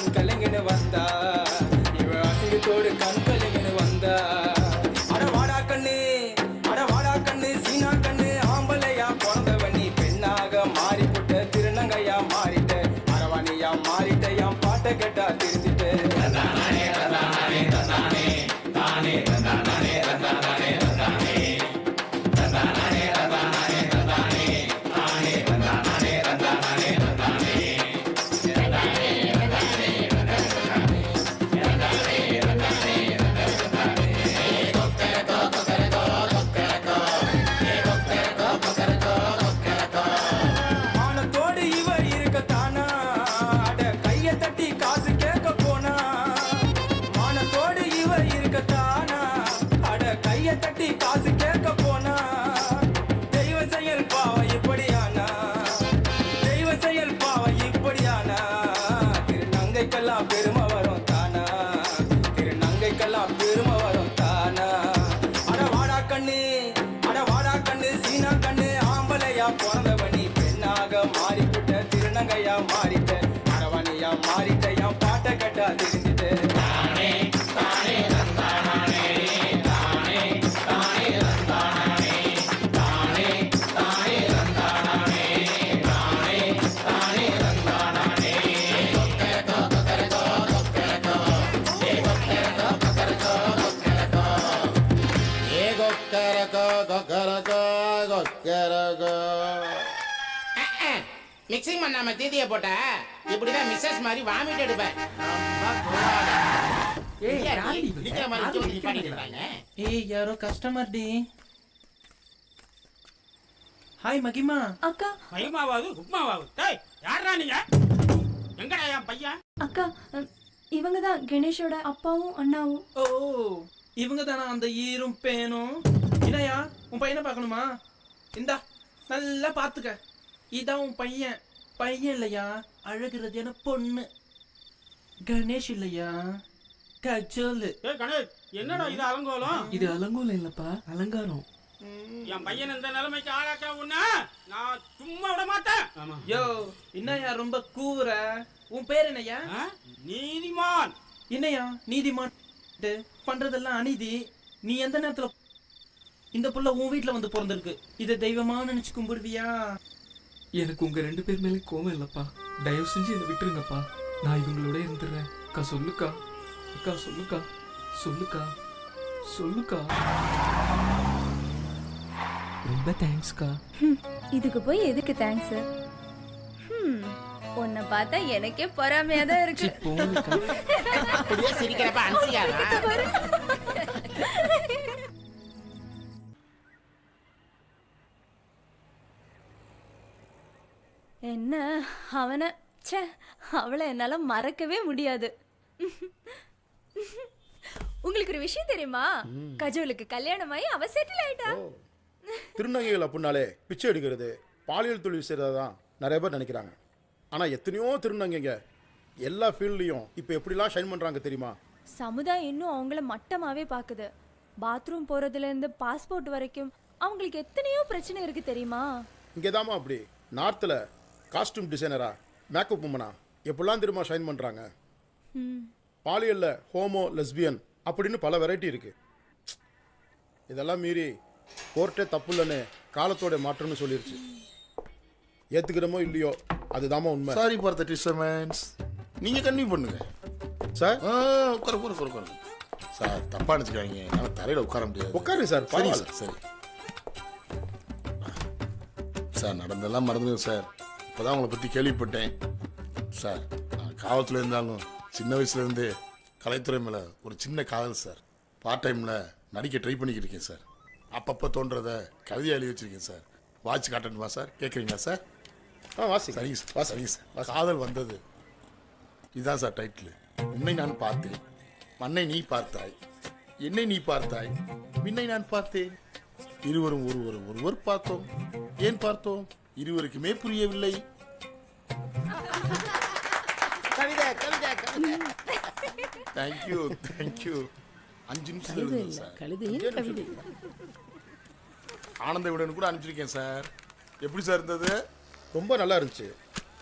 கண் கலங்கின்னு வந்தா இவ அசிங்கத்தோடு கண் கலங்கின்னு வந்தா அட வாடா கண்ணு அட வாடா கண்ணு சீனா கண்ணு ஆம்பளையா பிறந்தவன் நீ பெண்ணாக மாறிப்புட்ட திருநங்கையா மாறிட்ட அரவாணியா மாறிட்ட என் பாட்டை கேட்டா திருந்திட்ட மானத்தோடு இவ இருக்கத்தானா அட கைய தட்டி காசு கேட்க போனா மானத்தோடு இவ இருக்கத்தானா அட கைய தட்டி காசு கேட்க போனா தெய்வ செயல் பாவம் இப்படியானா தெய்வ செயல் பாவம் இப்படியானா திருநங்கைக்கெல்லாம் பெருமை வரும் தானா திருநங்கைக்கெல்லாம் பெருமை வரும் தானா அட வாடா கண்ணு சீனா கண்ணு ஆம்பளையா பிறந்தவன் நீ பெண்ணாக மாறிவிட்ட திருநங்கையா மாறிட்ட அரவணையா மாறிட்ட என் பாட்டை கேட்டா தெரிஞ்சுட்டு தானே தானே தந்தானே தானே தானே தந்தானே தானே தானே தந்தானே தானே தானே தந்தானே கொக்கரகோ கொக்கரகோ கொக்கரகோ ஏ கொக்கரகோ கொக்கரகோ கொக்கரகோ ஏ கொக்கரகோ கொக்கரகோ கொக்கரகோ மிக்சிங் பண்ணாம தீதியை போட்ட இப்படிதான் மிஸ்ஸஸ் மாதிரி வாமிட் எடுப்பேன் ஏய் யாரோ கஸ்டமர் டி ஹாய் மகிமா அக்கா மகிமாவாது உப்மாவாது டேய் யாரா நீங்க எங்கடா என் பையன் அக்கா இவங்க தான் கணேஷோட அப்பாவும் அண்ணாவும். ஓ இவங்க தானா அந்த ஈரும் பேனும்? இதையா உன் பையனை பார்க்கணுமா? இந்தா நல்லா பார்த்துக்க. இதான் உன் பையன். பையன் இல்லையா, அழகுறது என பொண்ணு. கணேஷ் இல்லையா, கஜோல். கணேஷ் என்னடா இது அலங்கோலம்? இது அலங்கோலம் இல்லப்பா, அலங்காரம். என் பையன் இந்த நிலைமைக்கு ஆளாக்க உன்ன நான் சும்மா விட மாட்டேன். யோ என்னையா ரொம்ப கூற? உன் பேர் என்னையா? நீதிமான். என்னையா நீதிமான் பண்றதெல்லாம் அநீதி. நீ எந்த நேரத்துல இந்த புள்ள உன் வீட்டுல வந்து பிறந்திருக்கு, இதை தெய்வமா நினைச்சு கும்பிடுவியா? எனக்கு உங்க 2 பேர் மேலே கோவம் இல்லப்பா. தயவு செஞ்சு என்னை விட்டுருங்கப்பா. நான் இவங்களோட இருந்துடுறேன். அக்கா சொல்லுக்கா, அக்கா சொல்லுக்கா, சொல்லுக்கா, சொல்லுக்கா. ரொம்ப தேங்க்ஸ்க்கா. இதுக்கு போய் எதுக்கு தேங்க்ஸ்? உன்னை பார்த்தா எனக்கே பொறாமையா தான் இருக்கு. அப்படியே சிரிக்கிறப்ப அன்சியாரா? என்ன அவனை ச்சே, அவளை என்னால மறக்கவே முடியாது. உங்களுக்கு ஒரு விஷயம் தெரியுமா? கஜோலுக்கு கல்யாணமாயி அவ செட்டில் ஆயிட்டா. திருநங்கைகள் அப்படின்னாலே பிச்சை எடுக்கிறது, பாலியல் தொழில் செய்கிறதான் நிறைய பேர் நினைக்கிறாங்க. ஆனால் எத்தனையோ திருநங்கைங்க எல்லா ஃபீல்ட்லையும் இப்போ எப்படிலாம் ஷைன் பண்ணுறாங்க தெரியுமா? சமுதாயம் இன்னும் அவங்கள மட்டமாவே பார்க்குது. பாத்ரூம் போறதுலேருந்து பாஸ்போர்ட் வரைக்கும் அவங்களுக்கு எத்தனையோ பிரச்சனை இருக்கு தெரியுமா? இங்கே தாமா அப்படி நார்த்தில் காஸ்டியூம் டிசைனரா, மேக்கப் உமனா எப்படிலாம் தெரியுமா ஷைன் பண்ணுறாங்க? பாலியலில் ஹோமோ, லெஸ்பியன் அப்படின்னு பல வெரைட்டி இருக்குது. இதெல்லாம் மீறி கோர்ட்டே தப்பு இல்லைன்னு காலத்தோட மாற்றம்னு சொல்லிருச்சு. ஏற்றுக்கிறோமோ இல்லையோ அதுதாம்மா உண்மை. Sorry for the disturbance. நீங்கள் கன்வியூ பண்ணுங்க சார். உட்காரு சார். தப்பா நினச்சிக்காதீங்க, என்னால் தரையில் உட்கார முடியாது. உட்காருங்க சார். சரி சார், சரி சார். நடந்தெல்லாம் மறந்துடுங்க சார். இப்போ தான் உங்களை பற்றி கேள்விப்பட்டேன் சார். நான் காவல்துறை இருந்தாலும் சின்ன வயசுலேருந்து கலைத்துறை மேலே ஒரு சின்ன காதல் சார். பார்ட் டைமில் நடிக்க ட்ரை பண்ணிக்கிட்டு இருக்கேன் சார். அப்பப்போ தோன்றதை கவிதையாக எழுதி வச்சுருக்கேன் சார். வாட்ச் காட்டணுமா சார்? கேட்குறீங்களா சார்? வாசி. சரிங்க சார், சரிங்க சார். காதல் வந்தது இதுதான் சார் டைட்டில். உன்னை நான் பார்த்தேன், மண்ணை நீ பார்த்தாய், என்னை நீ பார்த்தாய், மின்னை நான் பார்த்தேன், இருவரும் ஒருவர் பார்த்தோம். ஏன் பார்த்தோம்? இருவருக்குமே புரியவில்லை. Thank you thank you. 5 நிமிஷம் சார். ஆனந்த விடன் கூட அனுப்பிச்சிருக்கேன் சார். எப்படி சார் இருந்தது? ரொம்ப நல்லா இருந்துச்சு.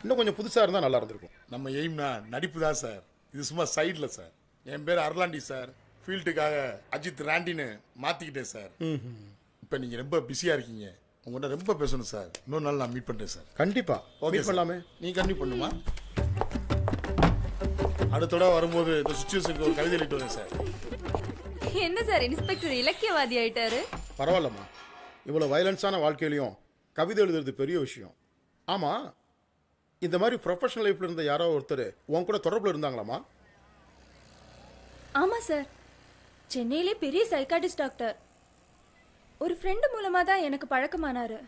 இன்னும் கொஞ்சம் புதுசாக இருந்தால் நல்லா இருந்திருக்கும். நம்ம எய்ம்னா நடிப்பு தான் சார். இது சும்மா சைடில் சார். என் பேர் அர்லாண்டி சார். ஃபீல்டுக்காக அஜித் ராண்டின்னு மாற்றிக்கிட்டேன் சார். இப்போ நீங்கள் ரொம்ப பிஸியாக இருக்கீங்க. உங்கள்கிட்ட ரொம்ப பேசணும் சார். இன்னொரு நாள் நான் மீட் பண்ணுறேன் சார். கண்டிப்பாக ஓகே பண்ணலாமே. நீ கண்டிப்பாக பண்ணுமா? அடுத்தோட வரும்போது இந்த சுச்சுவேஷனுக்கு ஒரு கவிதை எழுதிட்டு வரேன் சார். என்ன சார் இன்ஸ்பெக்டர் இலக்கியவாதி ஆயிட்டாரு? பரவாயில்லம்மா, இவ்வளோ வயலன்ஸான வாழ்க்கையிலையும் கவிதை எழுதுறது பெரிய விஷயம். ஆமாம், இந்த மாதிரி ப்ரொஃபஷனல் லைஃப்பில் இருந்த யாரோ ஒருத்தர் உன் கூட தொடர்பில் இருந்தாங்களாம்மா? ஆமாம் சார், சென்னையிலே பெரிய சைக்காட்டிஸ்ட் டாக்டர். ஒரு ஃப்ரெண்டு மூலமாக தான் எனக்கு பழக்கமானார்.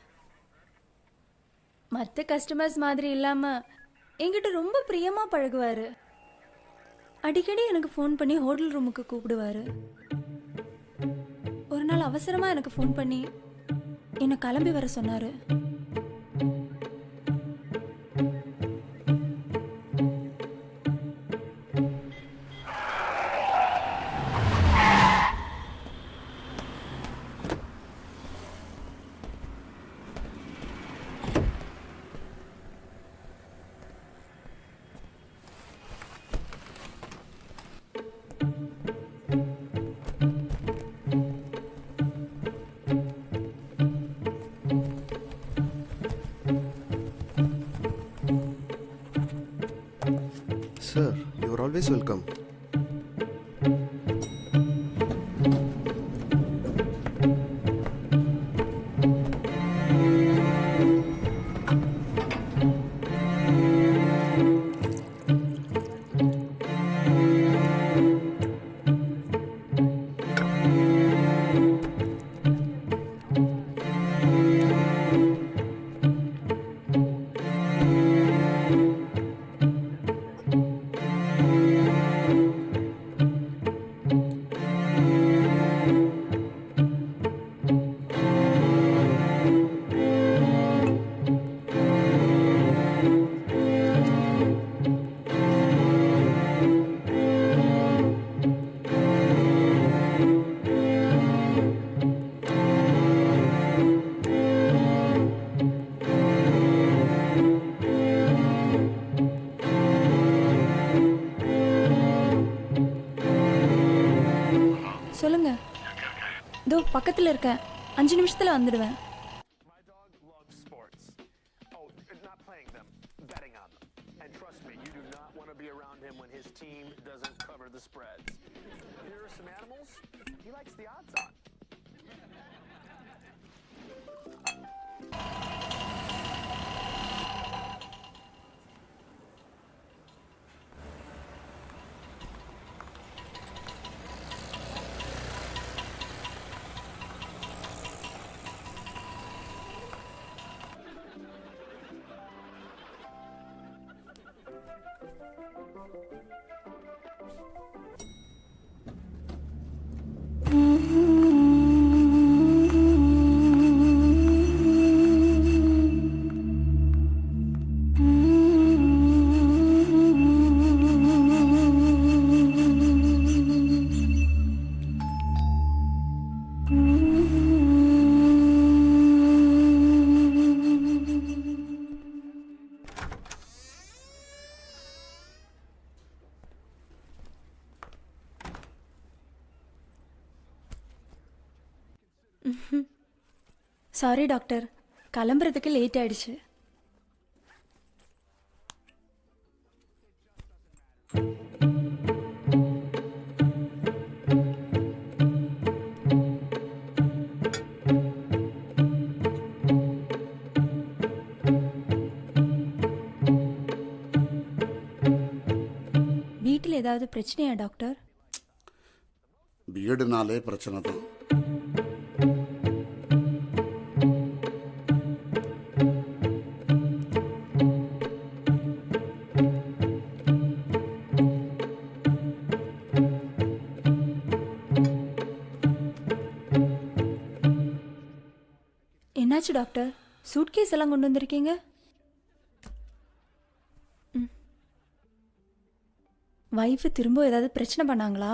மற்ற கஸ்டமர்ஸ் மாதிரி இல்லாமல் என்கிட்ட ரொம்ப பிரியமாக பழகுவார். அடிக்கடி எனக்கு ஃபோன் பண்ணி ஹோட்டல் ரூமுக்கு கூப்பிடுவார். ஒரு நாள் அவசரமாக எனக்கு ஃபோன் பண்ணி என்னை கிளம்பி வர சொன்னார். Sir, you are always welcome. சொல்லுங்க, இதோ பக்கத்தில் இருக்கேன். 5 நிமிஷத்தில் வந்துடுவேன். சாரி டாக்டர், கிளம்புறதுக்கு லேட் ஆயிடுச்சு. வீட்டில் ஏதாவது பிரச்சனையா டாக்டர்? வீடுனாலே பிரச்சனை தான். என்னாச்சு டாக்டர், சூட்கேஸ் எல்லாம் கொண்டு வந்திருக்கீங்க? வைஃப் திரும்ப ஏதாவது பிரச்சனை பண்ணாங்களா?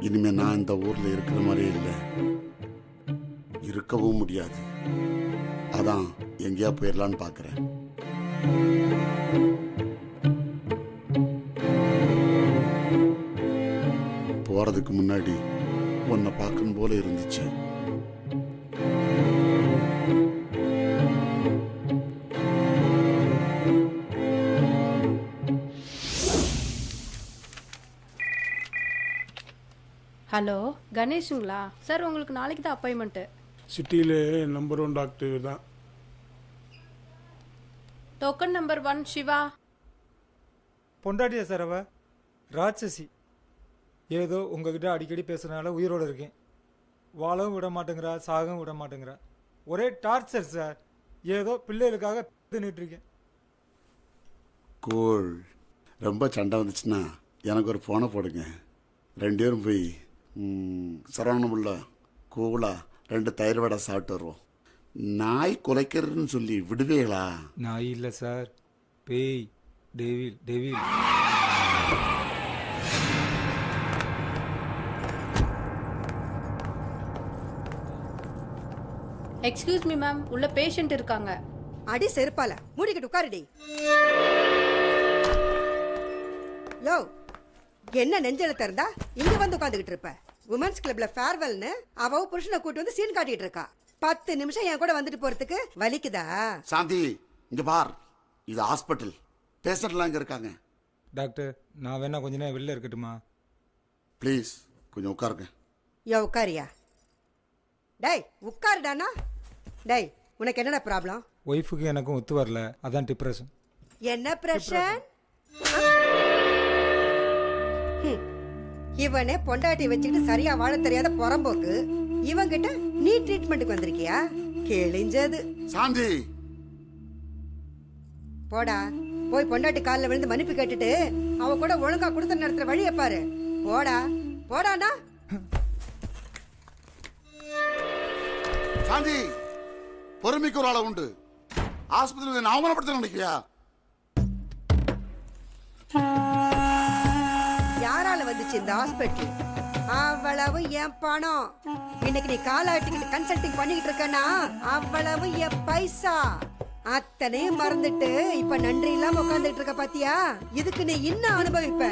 இனிமே நான் அந்த ஊர்ல இருக்கிற மாதிரியே இல்லை, இருக்கவும் முடியாது. அதான் எங்கேயா போயிடலான்னு பார்க்குறேன். போறதுக்கு முன்னாடி உன்னை பார்க்கணும் போல இருந்துச்சு. ஹலோ கணேஷுங்களா சார்? உங்களுக்கு நாளைக்கு தான் அப்பாயின்மெண்ட்டு. சிட்டியில் நம்பர் 1 டாக்டர் தான். Token number 1 Siva. பொண்டாட்டியா சார்? அவ ராட்சசி. ஏதோ உங்ககிட்ட அடிக்கடி பேசுறதுனால உயிரோடு இருக்கேன். வாழவும் விட மாட்டேங்கிறா, சாகவும் விட மாட்டேங்கிறா. ஒரே டார்ச்சர் சார். ஏதோ பிள்ளைகளுக்காக தின்னுட்டு இருக்கேன். கூழ் ரொம்ப சண்டை வந்துச்சுன்னா எனக்கு ஒரு ஃபோனை போடுங்க. 2 பேரும் போய் சரவணமுள்ள கூழா 2 தயிர் வடை சாப்பிட்டு வருவோம். நாய் குலைக்கிறதுன்னு சொல்லி விடுவீங்களா? நாய் இல்லை சார், பேய், devil devil. Excuse me ma'am, உள்ள பேஷண்ட் இருக்காங்க. அடி செருப்பால மூடிக்கிட்டு உட்காருடி. யோ, என்ன நெஞ்செழுத்த இருந்தா இங்க வந்து உட்காந்துக்கிட்டு இருப்ப? உமன்ஸ் கிளப்ல ஃபேர்வெல்னு அவ புருஷனை கூட்டு வந்து சீன் காட்டிட்டு இருக்கா. 10 நிமிஷம் என் கூட வந்துட்டு போறதுக்கு வலிக்குதா? சாந்தி, இங்க பார், இது ஹாஸ்பிட்டல். பேஷண்ட்லாம் இங்க இருக்காங்க. டாக்டர், நான் வேணா கொஞ்ச நேரம் வெளில இருக்கட்டுமா? ப்ளீஸ் கொஞ்சம் உட்காருங்க. யோ உட்காரியா? டேய் உட்காருடானா. டேய் உனக்கு என்னடா ப்ராப்ளம்? ஒய்ஃபுக்கு எனக்கும் ஒத்து வரல, அதான் டிப்ரெஷன். என்ன பிரஷன்? இவனே பொண்டாட்டி வச்சுக்கிட்டு சரியா வாழ தெரியாத புறம்போக்கு. இவங்கிட்ட நீ ட்ரீட்மெண்ட்டுக்கு வந்திருக்கியா? கிழிஞ்சது. சாந்தி, போடா போய் பொண்டாட்டி காலில் விழுந்து மன்னிப்பு கேட்டுட்டு அவ கூட ஒழுங்கா கொடுத்த நடத்துற வழியை பாரு. போடா போடானா. சாந்தி, பொறுமைக்கு ஒரு ஆள உண்டு. ஆஸ்பத்திரியில் அவமானப்படுத்த நினைக்கிறியா? யாரால வந்துச்சு இந்த ஹாஸ்பிட்டல்? அவ்வளவு என் பணம். இன்னைக்கு நீ காலாட்டிக்கிட்டு கன்சல்டிங் பண்ணிக்கிட்டு இருக்கனா அவ்வளவு என் பைசா. அத்தனையும் மறந்துட்டு இப்ப நன்றி இல்லாம உட்கார்ந்துட்டு இருக்க பாத்தியா? இதுக்கு நீ இன்னும் அனுபவிப்ப.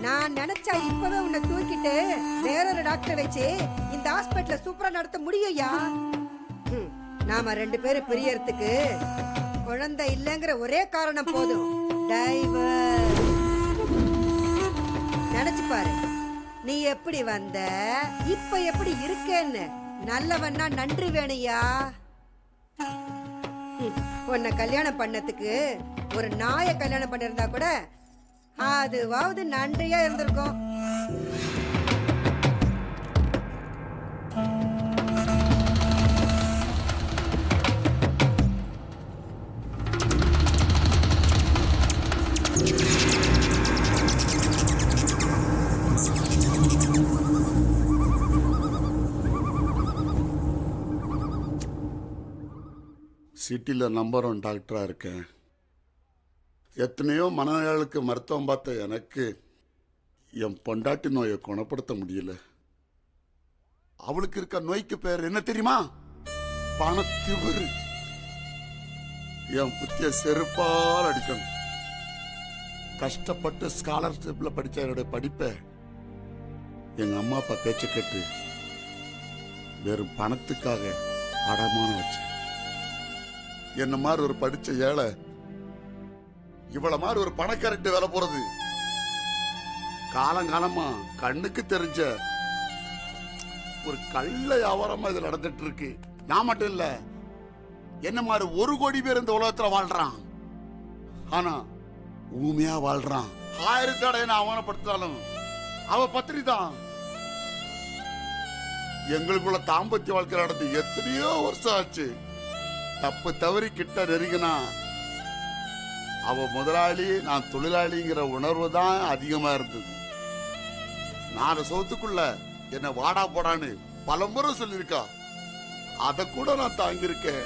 நான் நினைச்சா இப்பவே உன்னை தூக்கிட்டு வேற ஒரு டாக்டர் வச்சு இந்த ஹாஸ்பிட்டல சூப்பரா நடத்த முடியும்யா. நாம 2 பேரும் பிரியறதுக்கு குழந்தை இல்லைங்கிற ஒரே காரணம் போதும். டைவர்ஸ். நினைச்சு பாரு, நீ எப்படி வந்த, இப்ப எப்படி இருக்கேன்னு. நல்லவன்னா நன்றி வேணையா. உன்னை கல்யாணம் பண்ணதுக்கு ஒரு நாயை கல்யாணம் பண்ணிருந்தா கூட அதுவாவது நன்றியா இருந்திருக்கும். சிட்டியில் நம்பர் 1 டாக்டராக இருக்கேன். எத்தனையோ மனநோயாளுக்கு மருத்துவம் பார்த்த எனக்கு என் பொண்டாட்டி நோயை குணப்படுத்த முடியல. அவளுக்கு இருக்க நோய்க்கு பேர் என்ன தெரியுமா? பணத்திமிரு. என் புத்திய செருப்பால் அடிக்கணும். கஷ்டப்பட்டு ஸ்காலர்ஷிப்ல படிச்ச என்னுடைய படிப்பை எங்க அம்மா அப்பா பேச்ச கேட்டு வெறும் பணத்துக்காக அடமானம் வச்சு என்ன மாதிரி ஒரு படிச்ச ஏழை இவ்வளவு மாதிரி ஒரு பணக்காரட்டு வேலை போறது காலங்காலமா கண்ணுக்கு தெரிஞ்ச ஒரு கள்ள வியாபாரமா இது நடந்துட்டு இருக்கு. நான் மட்டும் இல்ல, என்ன மாதிரி 1 கோடி பேர் இந்த உலகத்துல வாழ்றான். ஆனா ஊமையா வாழ்றான். 1000 தடவை நான் அவமானப்படுத்தினாலும் அவ பத்திரி தான். எங்களுக்குள்ள தாம்பத்திய வாழ்க்கை நடந்து எத்தனையோ வருஷம் ஆச்சு. தப்பு தவறி கிட்ட நெருங்கினா அவ முதலாளி, நான் தொழிலாளிங்கிற உணர்வு தான் அதிகமா இருந்தது. 4 சோத்துக்குள்ள என்ன வாடா போடான்னு பலமுறை சொல்லியிருக்கா. அத கூட நான் தாங்கியிருக்கேன்.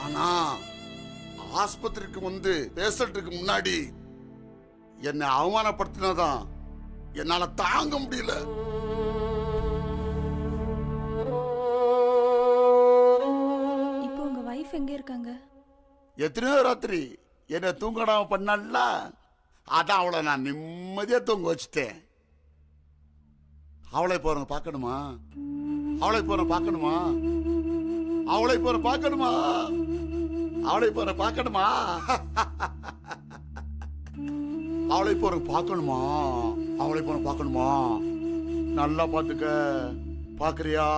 ஆனா ஆஸ்பத்திரிக்கு வந்து பேசறதுக்கு முன்னாடி என்னை அவமானப்படுத்தினதான் என்னால தாங்க முடியல. இருக்காங்க? எத்தனையோ ராத்திரி என்னை தூங்கடாம பண்ணல, அதான் அவளை நான் நிம்மதியா தூங்க வச்சுட்டேன். அவளை போற பார்க்கணுமா? அவளை போற பார்க்கணுமா? அவளை போற பார்க்கணுமா? அவளை போற பார்க்கணுமா? அவளை போற பார்க்கணுமா? அவளை போற பார்க்கணுமா? நல்லா பார்த்துக்க. பார்க்கறியா?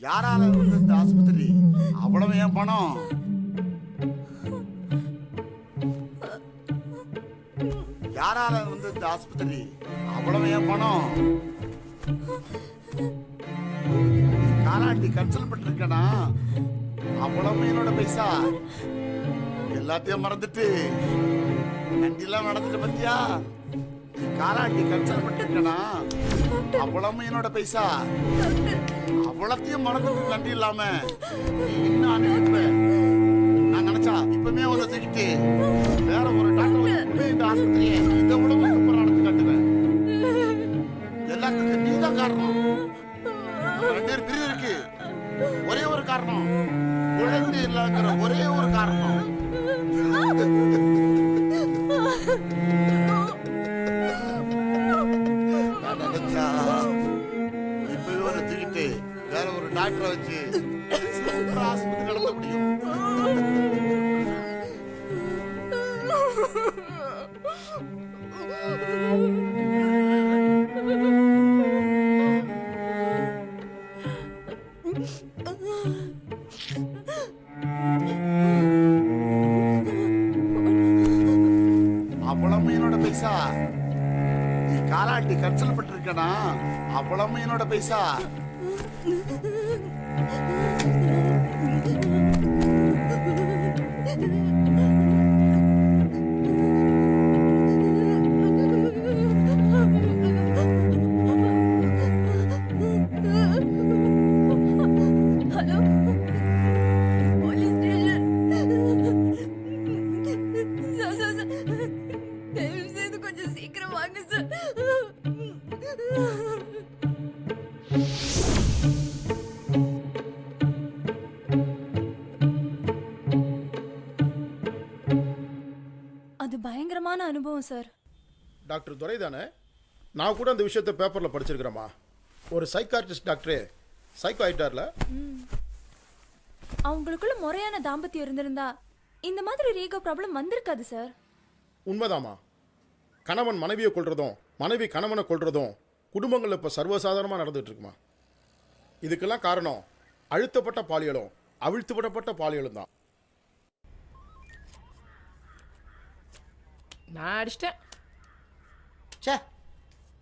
யாரால வந்து இந்த ஆஸ்பத்திரி? அவ்வளவு ஏன் பணம்? யாரால வந்து இந்த ஆஸ்பத்திரி? அவ்வளவு ஏன் பணம்? காலாண்டி கன்சல்ட் பண்ணிருக்கனா? அவ்வளவு என்னோட பைசா. எல்லாத்தையும் மறந்துட்டு நண்டிலாம் நடந்துட்டு பத்தியா? காலாண்டி கன்சல்ட் பண்ணிருக்கனா? அவ்வளவு என்னோட பைசா. அவ்வளத்தையும் மறந்துட்டு நன்றி இல்லாம இன்னும் அனுப்பிடுவேன். நான் நினைச்சா இப்பவுமே ஒரு தூக்கிட்டு வேற ஒரு டாக்டர் இந்த ஆஸ்பத்திரியை இதை விட சூப்பரா நடத்தி காட்டுவேன். எல்லாத்துக்கும் நீதான் காரணம். 2 பேர் பிரிவு இருக்கு. ஒரே ஒரு காரணம், குழந்தை இல்லைங்கிற ஒரே ஒரு காரணம். இப்பவே ஒரு தூக்கிட்டு வேற ஒரு டாக்டரை வச்சு ஆஸ்பத்திரி நடத்த முடியும். அவ்வளவு என்னோட பைசா. நீ காலாட்டி கன்சல்ட் பண்ணிருக்கனா? அவ்வளவு என்னோட பைசா. அது பயங்கரமான அனுபவம் சார். டாக்டர் துரை தானே? நான் கூட அந்த விஷயத்தை பேப்பரில் படிச்சிருக்கிறேம்மா. ஒரு சைக்காட்ரிஸ்ட் டாக்டரே சைக்கோ ஆயிட்டார்ல. அவங்களுக்குள்ள முறையான தாம்பத்தியம் இருந்திருந்தா இந்த மாதிரி ரீகோ ப்ராப்ளம் வந்திருக்காது சார். உண்மைதாம்மா. கணவன் மனைவியை கொள்றதும் மனைவி கணவனை கொள்றதும் குடும்பங்களில் இப்போ சர்வசாதாரணமாக நடந்துட்டு இருக்குமா. இதுக்கெல்லாம் காரணம் அழுத்தப்பட்ட பாலியலும் அவிழ்த்து விடப்பட்ட பாலியலும் தான். நான் அடிச்சிட்டேன். சே,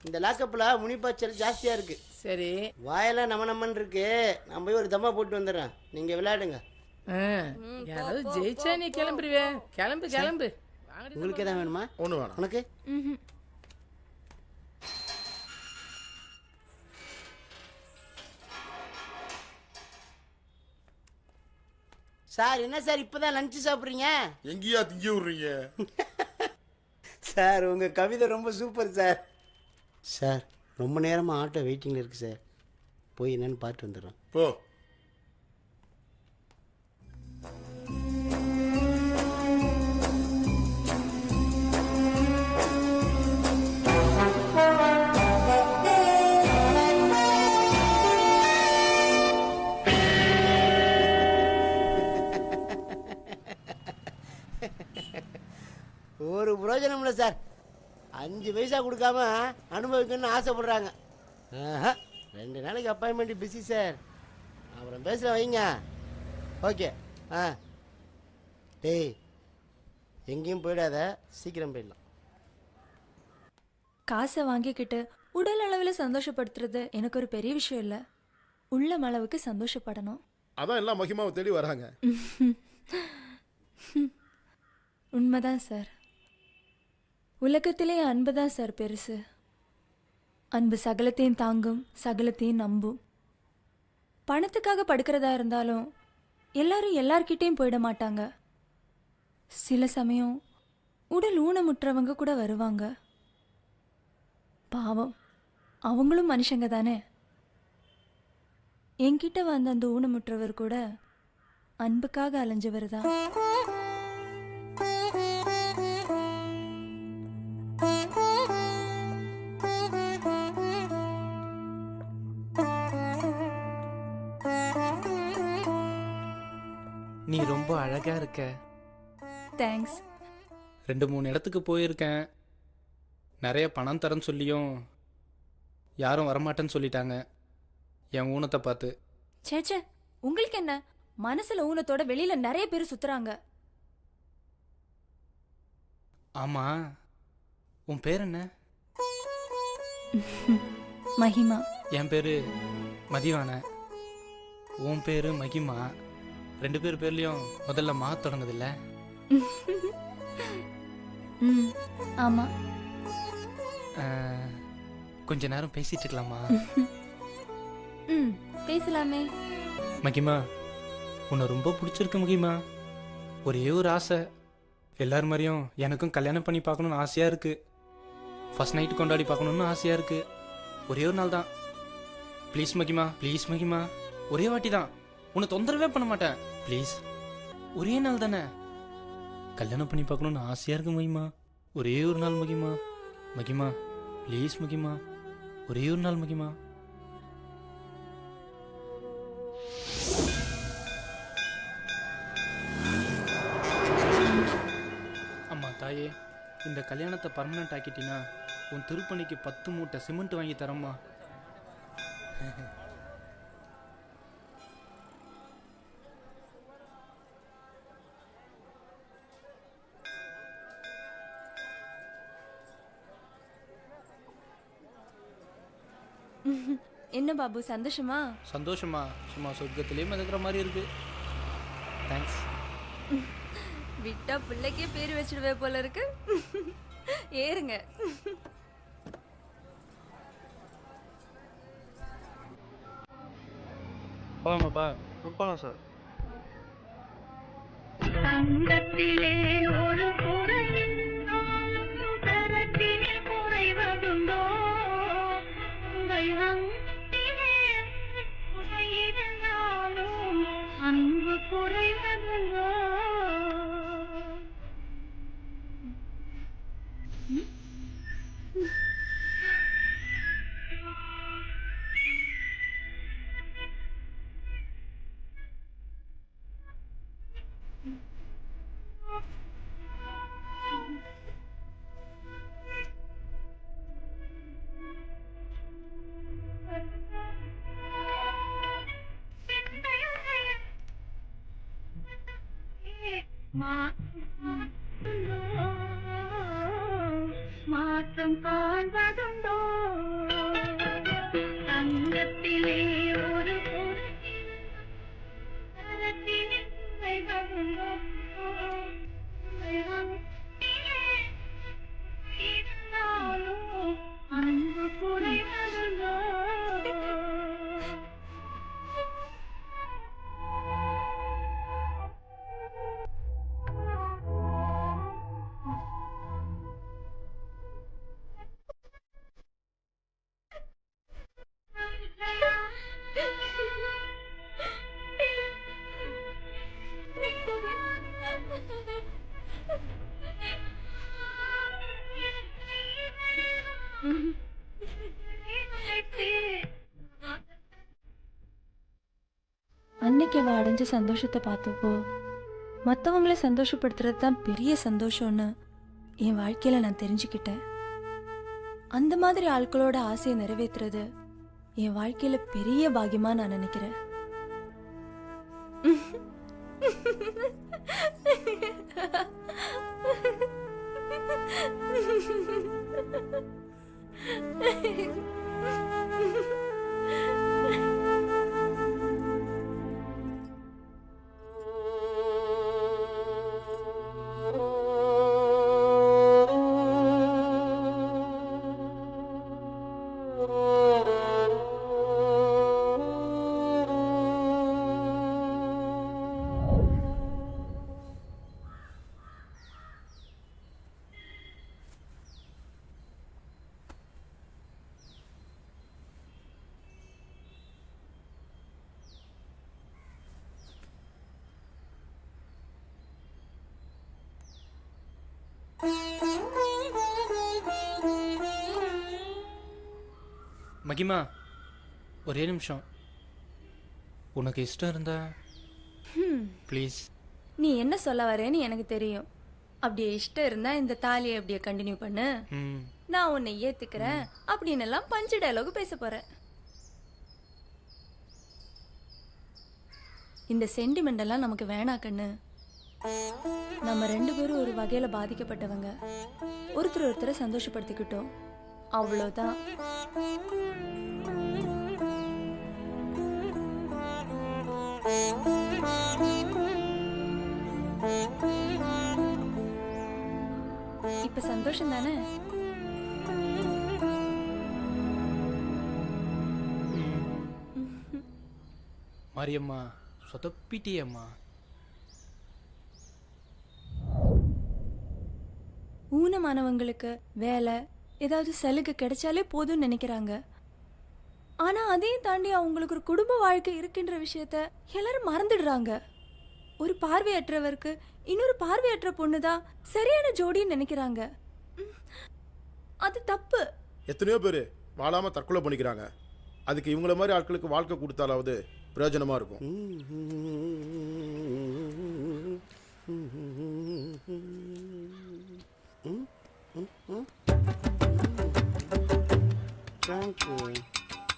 இந்த லாக்கப்பில் முனிப்பாய்ச்சல் ஜாஸ்தியாக இருக்கு. சரி, வாயெல்லாம் நம்மன்னு இருக்கு. நான் போய் ஒரு தம்மா போட்டு வந்துடுறேன், நீங்கள் விளையாடுங்க. யாராவது ஜெயிச்சா நீ கிளம்புருவே. கிளம்பு கிளம்பு. உங்களுக்கு எதாவது வேணுமா? ஒன்று வேணும். உனக்கு? சார் என்ன சார் இப்போதான் லஞ்சு சாப்பிட்றீங்க? எங்கேயா திங்க விடுறீங்க? சார் உங்கள் கவிதை ரொம்ப சூப்பர் சார். சார் ரொம்ப நேரமாக ஆட்டோ வெயிட்டிங்கில் இருக்குது சார். போய் என்னன்னு பார்த்து வந்துடுறோம். போ. பிரயோஜனமில்லை சார். 5 பைசா கொடுக்காம அனுபவிக்கணும்னு ஆசைப்படுறாங்க. 2 நாளைக்கு அப்பாயின்மெண்ட் பிஸி சார். அப்புறம் பேசுகிறேன் வைங்க. ஓகே. டேய் எங்கேயும் போயிடாத, சீக்கிரம் போயிடலாம். காசை வாங்கிக்கிட்டு உடல் அளவில் சந்தோஷப்படுத்துறது எனக்கு ஒரு பெரிய விஷயம் இல்லை. உள்ளம் அளவுக்கு சந்தோஷப்படணும். அதான் எல்லாம் மகிமாவை தேடி வராங்க. உண்மைதான் சார். உலகத்திலே அன்பு தான் சார் பெருசு. அன்பு சகலத்தையும் தாங்கும், சகலத்தையும் நம்பும். பணத்துக்காக படுக்கிறதா இருந்தாலும் எல்லாரும் எல்லார்கிட்டையும் போயிட மாட்டாங்க. சில சமயம் உடல் ஊனமுற்றவங்க கூட வருவாங்க. பாவம், அவங்களும் மனுஷங்க தானே. என்கிட்ட வந்த அந்த ஊனமுற்றவர் கூட அன்புக்காக அலைஞ்சவர் தான். நீ ரொம்ப அழகா இருக்க. தேங்க்ஸ். 2-3 இடத்துக்கு போயிருக்கேன். நிறைய பணம் தரேன்னு சொல்லியும் யாரும் வரமாட்டேன்னு சொல்லிட்டாங்க என் ஊனத்தை பார்த்து. சேச்சே, உங்களுக்கு என்ன? மனசுல ஊனத்தோட வெளியில நிறைய பேர் சுத்துறாங்க. ஆமா, உன் பேர் என்ன? மகிமா. என் பேரு மதிவான. உன் பேரு மகிமா. 2 பேர் பேர்லயும் முதல்ல மா தொடங்குதில்ல? ஆமா. கொஞ்ச நேரம் பேசிட்டு இருக்கலாமா? பேசலாமே. மகிமா, உன்னை ரொம்ப பிடிச்சிருக்கு மகிமா. ஒரே ஒரு ஆசை, எல்லார் மாதிரியும் எனக்கும் கல்யாணம் பண்ணி பார்க்கணுன்னு ஆசையாக இருக்கு. ஃபர்ஸ்ட் நைட்டு கொண்டாடி பார்க்கணுன்னு ஆசையாக இருக்கு. ஒரே ஒரு நாள் தான். ப்ளீஸ் மகிமா, ப்ளீஸ் மகிமா, ஒரே வாட்டி தான். உன்னை தொந்தரவே பண்ண மாட்டேன். ப்ளீஸ், ஒரே நாள் தானே. கல்யாணம் பண்ணி பார்க்கணுன்னு ஆசையாக இருக்கு மகிமா. ஒரே ஒரு நாள் மகிமா. மகிமா ப்ளீஸ் மகிமா, ஒரே ஒரு நாள் மகிமா. அம்மா தாயே, இந்த கல்யாணத்தை பர்மனெண்ட் ஆக்கிட்டீங்கன்னா உன் திருப்பணிக்கு 10 மூட்டை சிமெண்ட் வாங்கி தரம்மா. என்ன பாபு, சந்தோஷமா? சந்தோஷமா, சும்மா சொர்க்கத்திலே மிதக்கிற மாதிரி இருக்கு. தேங்க்ஸ். விட்டா பிள்ளைக்கே பேர் வச்சிடுவே போல இருக்கு. ஏறுங்க. போலாமாப்பா? போகலாம் சார். தங்கத்திலே ஒரு குறைவதுண்டோ? அன்பு குறைவதுண்டோ? மாற்றம் காண்பதுண்டோ? தங்கத்திலே ஒரு அன்பு குறைவதுண்டோ? அன்னைக்கு அவ அடைஞ்ச சந்தோஷத்தை பார்த்தப்போ மற்றவங்கள சந்தோஷப்படுத்துறது தான் பெரிய சந்தோஷம்னு என் வாழ்க்கையில நான் தெரிஞ்சுக்கிட்டேன். அந்த மாதிரி ஆட்களோட ஆசையை நிறைவேற்றுறது என் வாழ்க்கையில பெரிய பாக்கியமா நான் நினைக்கிறேன். மகிமா, ஒரே நிமிஷம். உனக்கு இஷ்டம் இருந்தா ப்ளீஸ். நீ என்ன சொல்ல வரேன்னு எனக்கு தெரியும். அப்படியே இஷ்டம் இருந்தா இந்த தாலியை அப்படியே கண்டினியூ பண்ணு. நான் உன்னை ஏத்துக்கிறேன் அப்படின்னு எல்லாம் பஞ்சு டயலாக் பேச போறேன். இந்த சென்டிமெண்ட் எல்லாம் நமக்கு வேணா கண்ணு. நம்ம 2 பேரும் ஒரு வகையில பாதிக்கப்பட்டவங்க. ஒருத்தரை சந்தோஷப்படுத்திக்கிட்டோம், அவ்வளோதான். இப்ப சந்தோஷம் தானே? மாரியம்மா, சொதப்பிட்டியம்மா. ஊனமானவங்களுக்கு வேலை ஏதாவது சலுகை கிடைச்சாலே போதும்னு நினைக்கிறாங்க. ஆனா அதையும் தாண்டி அவங்களுக்கு ஒரு குடும்ப வாழ்க்கை இருக்கின்ற விஷயத்த எல்லாரும் மறந்துடுறாங்க. ஒரு பார்வையற்றவருக்கு இன்னொரு பார்வையற்ற பொண்ணுதான் சரியான ஜோடின்னு நினைக்கிறாங்க. அது தப்பு. எத்தனையோ பேர் வாழாம தற்கொலை பண்ணிக்கிறாங்க. அதுக்கு இவங்கள மாதிரி ஆட்களுக்கு வாழ்க்கை கொடுத்தாலாவது பிரயோஜனமா இருக்கும்.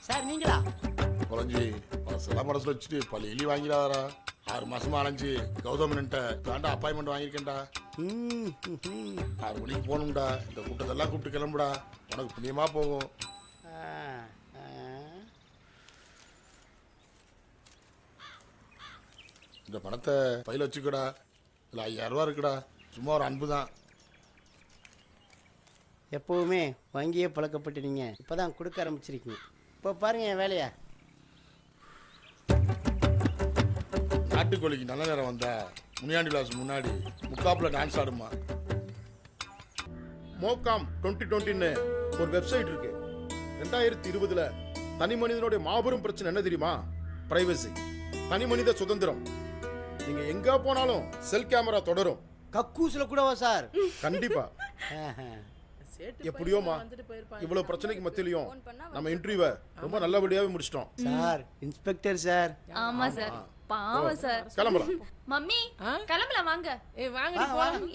சார் நீங்களா? குறைஞ்சி பழசெல்லாம் மனசில் வச்சுட்டு பள்ளி எலி வாங்கிடாதரா. 6 மாசமா அலைஞ்சு கௌதமன்ட்ட தாண்டா அப்பாயின்மெண்ட் வாங்கியிருக்கேன்டா. 6 மணிக்கு போகணும்டா. இந்த கூட்டத்தெல்லாம் கூப்பிட்டு கிளம்புடா, உனக்கு புண்ணியமா போகும். இந்த பணத்தை பையில வச்சுக்கடா. இதில் 5000 ரூபா இருக்குடா. சும்மா ஒரு அன்பு தான். எப்போவுமே வங்கியே பழக்கப்பட்டு நீங்கள் இப்போ தான் கொடுக்க ஆரம்பிச்சிருக்கீங்க. இப்போ பாருங்க என் வேலையா. நாட்டுக்கோழிக்கு நல்ல நேரம் வந்தா முனியாண்டி விலாஸ் முன்னாடி முக்காப்பில் டான்ஸ் ஆடுமா. மோகாம் 2020ன்னு ஒரு வெப்சைட் இருக்கு. 2020ல் தனி மனிதனுடைய மாபெரும் பிரச்சனை என்ன தெரியுமா? பிரைவசி, தனி மனித சுதந்திரம். நீங்க எங்க போனாலும் செல் கேமரா தொடரும். கக்கூசில் கூடவா சார்? கண்டிப்பா. எப்படியோமா இவ்வளவு பிரச்சனைக்கு மத்தியிலையும் நம்ம இன்டர்வியூவை ரொம்ப நல்லபடியாவே முடிச்சிட்டோம். Sir inspector sir. ஆமா சார், பாவம் சார். கிளம்பலாம். மம்மி கிளம்பலாம் வாங்க. வாங்க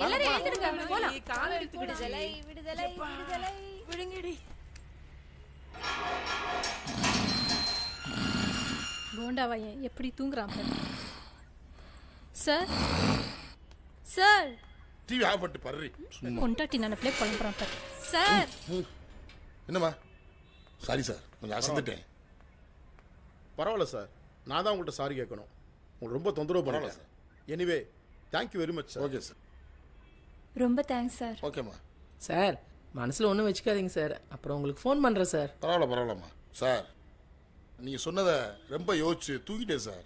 எல்லாரும் எழுந்திருங்க போலாம். காலை எடுத்துக்கிட்டு விடுதலை விடுதலை விடுதலை விடுங்கடி. போண்டாவையன் எப்படி தூங்குறான் சார்? சார் டிவி ஆஃப் பண்ணிட்டு பர்றி. கொண்டாட்டி நினைப்பிலே குழம்புறான் சார். என்னம்மா? சாரி சார், கொஞ்சம் அசந்துட்டேன். பரவாயில்ல சார், நான் தான் உங்கள்கிட்ட சாரி கேட்கணும். உங்களுக்கு ரொம்ப தொந்தரவு பண்ணல sir. Anyway thank you very much sir. Okay sir. ரொம்ப தேங்க்ஸ் சார். ஓகேம்மா. சார் மனசில் ஒன்றும் வச்சுக்காதீங்க சார், அப்புறம் உங்களுக்கு ஃபோன் பண்ணுறேன் சார். பரவாயில்லம்மா. சார் நீங்கள் சொன்னதை ரொம்ப யோசிச்சு தூக்கிட்டேன் சார்.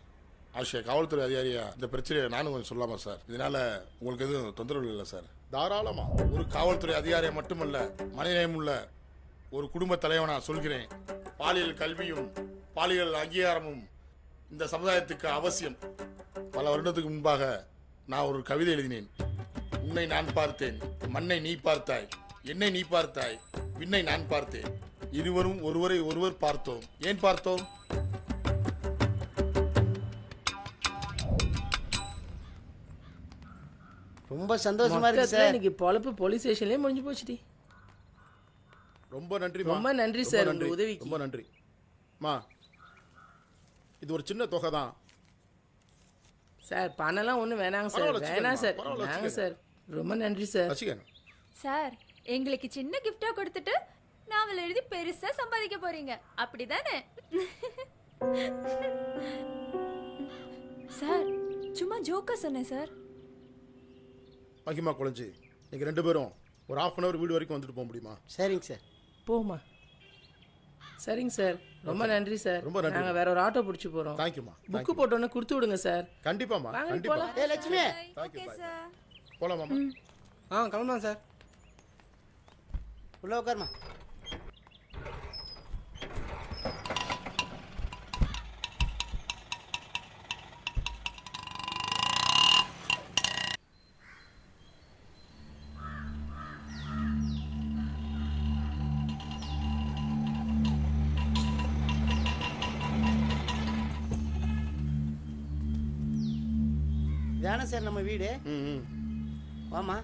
ஆஷியா காவல்துறை அதிகாரியா இந்த பிரச்சனையை நானும் கொஞ்சம் சொல்லாமா சார்? இதனால உங்களுக்கு எதுவும் தொந்தரவு இல்லை சார்? தாராளமா. ஒரு காவல்துறை அதிகாரியை மட்டுமல்ல, மனிதநேயம் உள்ள ஒரு குடும்ப தலைவனா சொல்கிறேன். பாலியல் கல்வியும் பாலியல் அங்கீகாரமும் இந்த சமுதாயத்துக்கு அவசியம். பல வருடத்துக்கு முன்பாக நான் ஒரு கவிதை எழுதினேன். உன்னை நான் பார்த்தேன், மண்ணை நீ பார்த்தாய், என்னை நீ பார்த்தாய், விண்ணை நான் பார்த்தேன், இருவரும் ஒருவரை ஒருவர் பார்த்தோம். ஏன் பார்த்தோம்? ரொம்ப சந்தோஷமா இருக்கு மொத்தத்துல சார். இன்னைக்கு பொழப்பு போலீஸ் ஸ்டேஷன்லயே முடிஞ்சு போச்சுடி. ரொம்ப நன்றி. ரொம்ப நன்றி சார் உங்க உதவிக்கு. ரொம்ப நன்றி மா. இது ஒரு சின்ன தொகை தான் சார். பணம்லாம் ஒன்றும் வேணாங்க சார். பரவாயில்ல, வேணாம் சார். பரவாயில்ல, வேணாங்க சார். ரொம்ப நன்றி சார். வச்சுக்கங்க. சார் எங்களுக்கு சின்ன கிஃப்டா கொடுத்துட்டு நாவல் எழுதி பெருசா சம்பாதிக்க போறீங்க அப்படிதானே? சார் சும்மா ஜோக்கா சொன்னேன் சார். மகிமா குழஞ்சி நீங்கள் 2 பேரும் ஒரு 1/2 hour வீடு வரைக்கும் வந்துட்டு போக முடியுமா? சரிங்க சார். போமா. சரிங்க சார். ரொம்ப நன்றி சார். ரொம்ப நன்றி. நாங்கள் வேற ஒரு ஆட்டோ பிடிச்சி போகிறோம். தேங்க்யூமா. புக்கு போட்டோன்னே கொடுத்து விடுங்க சார். கண்டிப்பாம்மா. வாங்க, கண்டிப்பா. போலாம். ஏ லட்சுமி. தேங்க்யூ. போலாமாம்மா? கிளம்பலாம் சார். உள்ள உட்காருமா. இதானே சார் நம்ம வீடு. ம். வாமா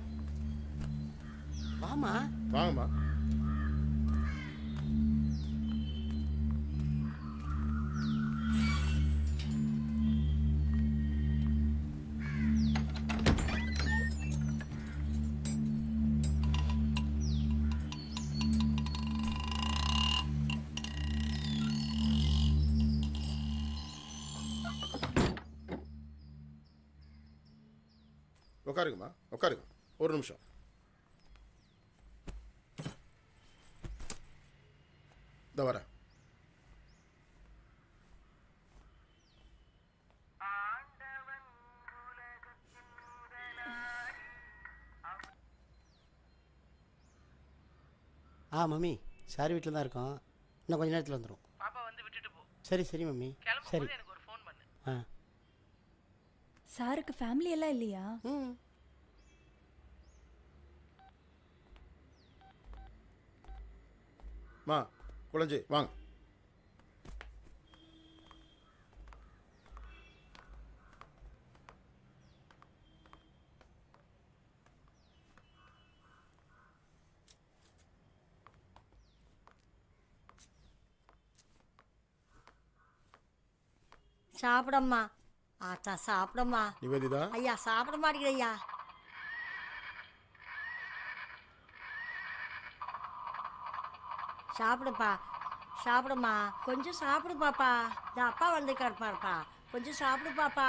வாமா. வாங்கம்மா. உட்காருங்கம்மா, உட்காருங்க. ஒரு நிமிஷம். இந்த வரேன். மம்மி சார் வீட்டில் தான் இருக்கோம். இன்னும் கொஞ்ச நேரத்தில் வந்துடும். பாப்பா வந்து விட்டுட்டு போ. சரி சரி மம்மி. சரி. எனக்கு ஒரு ஃபோன் பண்ணு. சாருக்கு ஃபேமிலி எல்லாம் இல்லையா? மா குழஞ்சி வாங்க. சாப்பிடம்மா. ஆத்தா சாப்பிடம்மா. நிவேதிதா. ஐயா சாப்பிட மாட்டேங்கிறய்யா. சாப்பிடுப்பா சாப்பிடுமா. கொஞ்சம் சாப்பிடு பாப்பா. இந்த அப்பா வந்திருக்காரு பாருப்பா. கொஞ்சம் சாப்பிடு பாப்பா.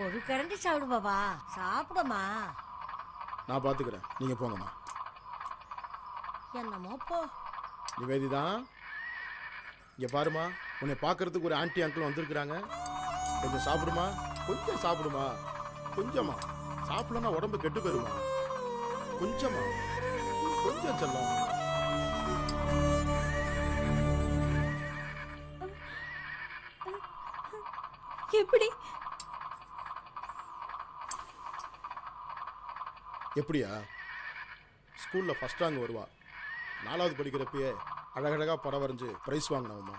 ஒரு கரண்டி சாப்பிடு பாப்பா. சாப்பிடுமா. நான் பார்த்துக்கிறேன், நீங்க போங்கம்மா. என்னமோ போ. நிவேதிதா இங்க பாருமா, உன்னை பார்க்கறதுக்கு ஒரு ஆன்ட்டி அங்கிள் வந்திருக்கிறாங்க. கொஞ்சம் சாப்பிடுமா. கொஞ்சம் சாப்பிடுமா. கொஞ்சமா சாப்பிடலன்னா உடம்பு கெட்டு போயிருமா. கொஞ்சமா கொஞ்சம் செல்லம். எப்படி எப்படியா? ஸ்கூல்ல ஃபர்ஸ்ட் ரேங்க் வருவா. 4வது படிக்கிறப்பயே அழகழகா படம் வரைஞ்சு பிரைஸ் வாங்கினவம்மா.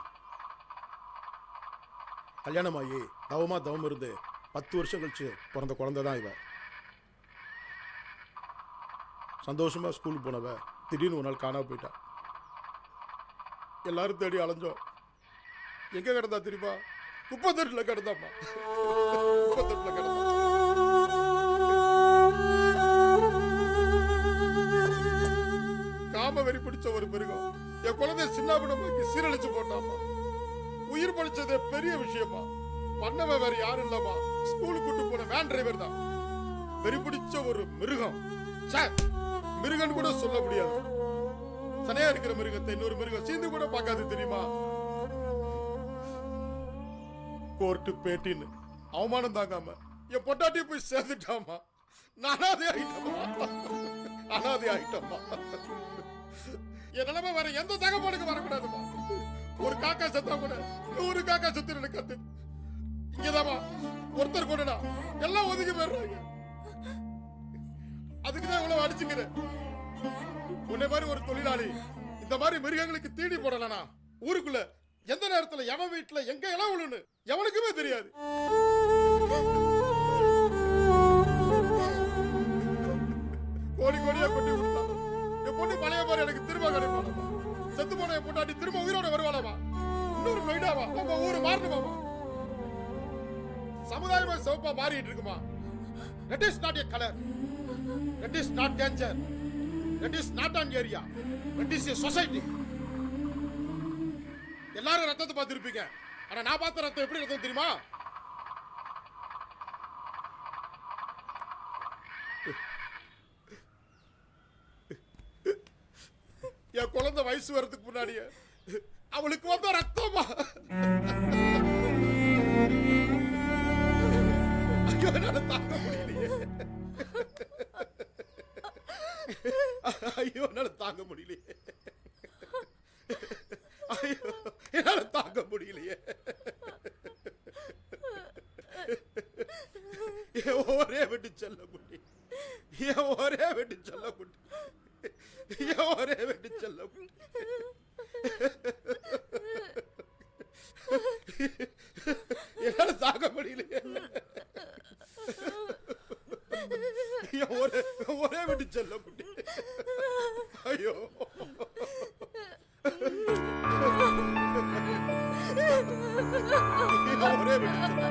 கல்யாணமாகி தவம் இருந்து 10 வருஷம் கழிச்சு பிறந்த குழந்தை தான் இவ. சந்தோஷமா ஸ்கூலுக்கு போனவ திடீர்னு ஒரு நாள் காணாம போயிட்டா. எல்லாரும் தேடி அலைஞ்சோம். எங்க கிடந்தா தெரியுமா? குப்பத்தொட்டில கிடந்தாம்மா. குப்பத்தொட்டில கிடந்தா. காம வெறி பிடிச்ச ஒரு மிருகம் என் குழந்தைய சின்னாபின்னமாக்கி சீரழிச்சு போட்டாமா. உயிர் பழிச்சதே பெரிய விஷயமா. பண்ணவன் வேற யாரும் இல்லமா, ஸ்கூலுக்கு கூட்டு போன வேன் டிரைவர் தான். வெறி பிடிச்ச ஒரு மிருகம். மிருகன் கூட சொல்ல முடியாது. சனையா இருக்கிற மிருகத்தை இன்னொரு மிருகம் சீந்து கூட பார்க்காது தெரியுமா? கோர்ட்டு பேட்டின்னு அவமானம் தாங்காம என் பொட்டாட்டி போய் சேர்ந்துட்டாமா. அனாதை ஆயிட்டமா. என் நிலைமை வேற எந்த தகவலுக்கு வரக்கூடாதுமா. ஒரு காக்கா செத்தா கூட 100 காக்கா செத்து கத்து. இங்கதாமா ஒருத்தர் கொண்டுடா எல்லாம் ஒதுக்கி போயிடுறாங்க. அதுக்குதான் இவ்வளவு அடிச்சுக்கிறேன். உன்னை மாதிரி ஒரு தொழிலாளி இந்த மாதிரி மிருகங்களுக்கு தீனி போடலனா ஊருக்குள்ள எந்த நேரத்துல எவன் வீட்டுல எங்க இளவுன்னு எவனுக்குமே தெரியாது. கோடி கோடியா கொண்டு கொடுத்தாலும் என் பொண்ணு பழைய மாதிரி எனக்கு திரும்ப கிடைப்பாளமா? செத்து போன என் பொண்டாட்டி திரும்ப உயிரோட வருவாளாமா? இன்னொரு நொய்டாவா உங்க ஊரு மாறணுமாமா? சமுதாயமா சிவப்பா மாறிட்டு இருக்குமா? That is not a color. That is not danger. That is not an area. That is a society. எல்லாரும் ரத்தத்தை பார்த்துருப்பீங்க. ஆனா நான் பார்த்த ரத்தம் எப்படி ரத்தம் தெரியுமா? என் குழந்தை வயசு வரதுக்கு முன்னாடியே அவளுக்கு வந்த ரத்தமா? ஐயோ என்னால தாங்க முடியலையே. ஐயோ என்னால தாங்க முடியலையே. ஐயோ என்னால தாங்க முடியலையே. என் ஒரே விட்டு செல்ல குட்டி, என் ஒரே விட்டு செல்ல குட்டி, என் ஒரே விட்டு செல்ல குட்டி. என்னால தாங்க முடியலையே. என் ஒரே விட்டு செல்ல குட்டி. ஐயோ ஒரே விட்டு செல்ல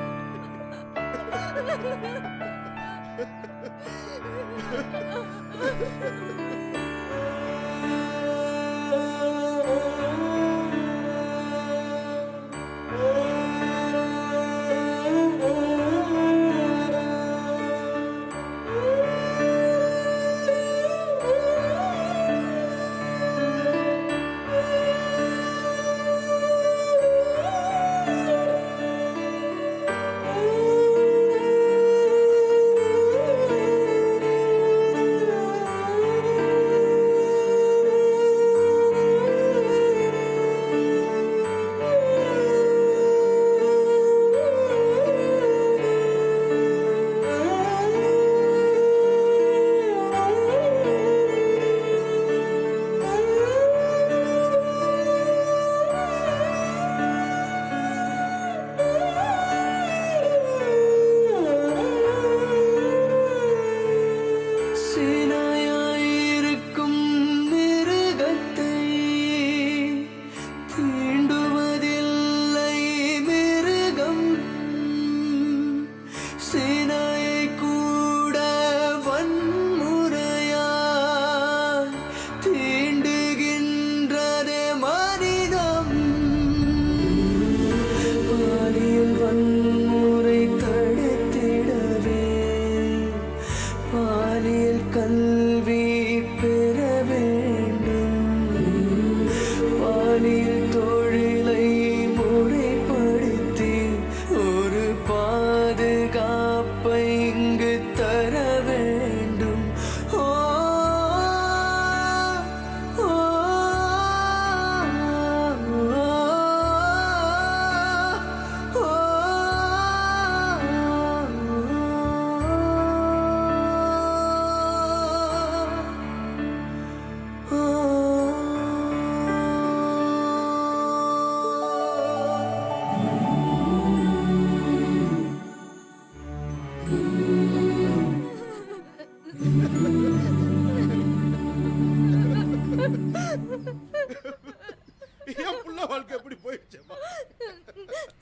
என் புள்ள வாழ்க்கை எப்படி போயிடுச்சேம்மா?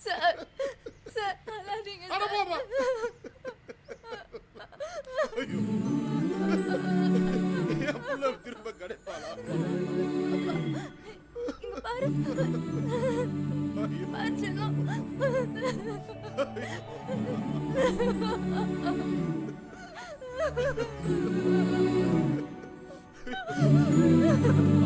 சார் சார் அழாதீங்க அட போமா. ஐயோ என் புள்ள திரும்ப கிடைப்பாளா? இங்க பாரு பாரு செல்லம். ஐயோ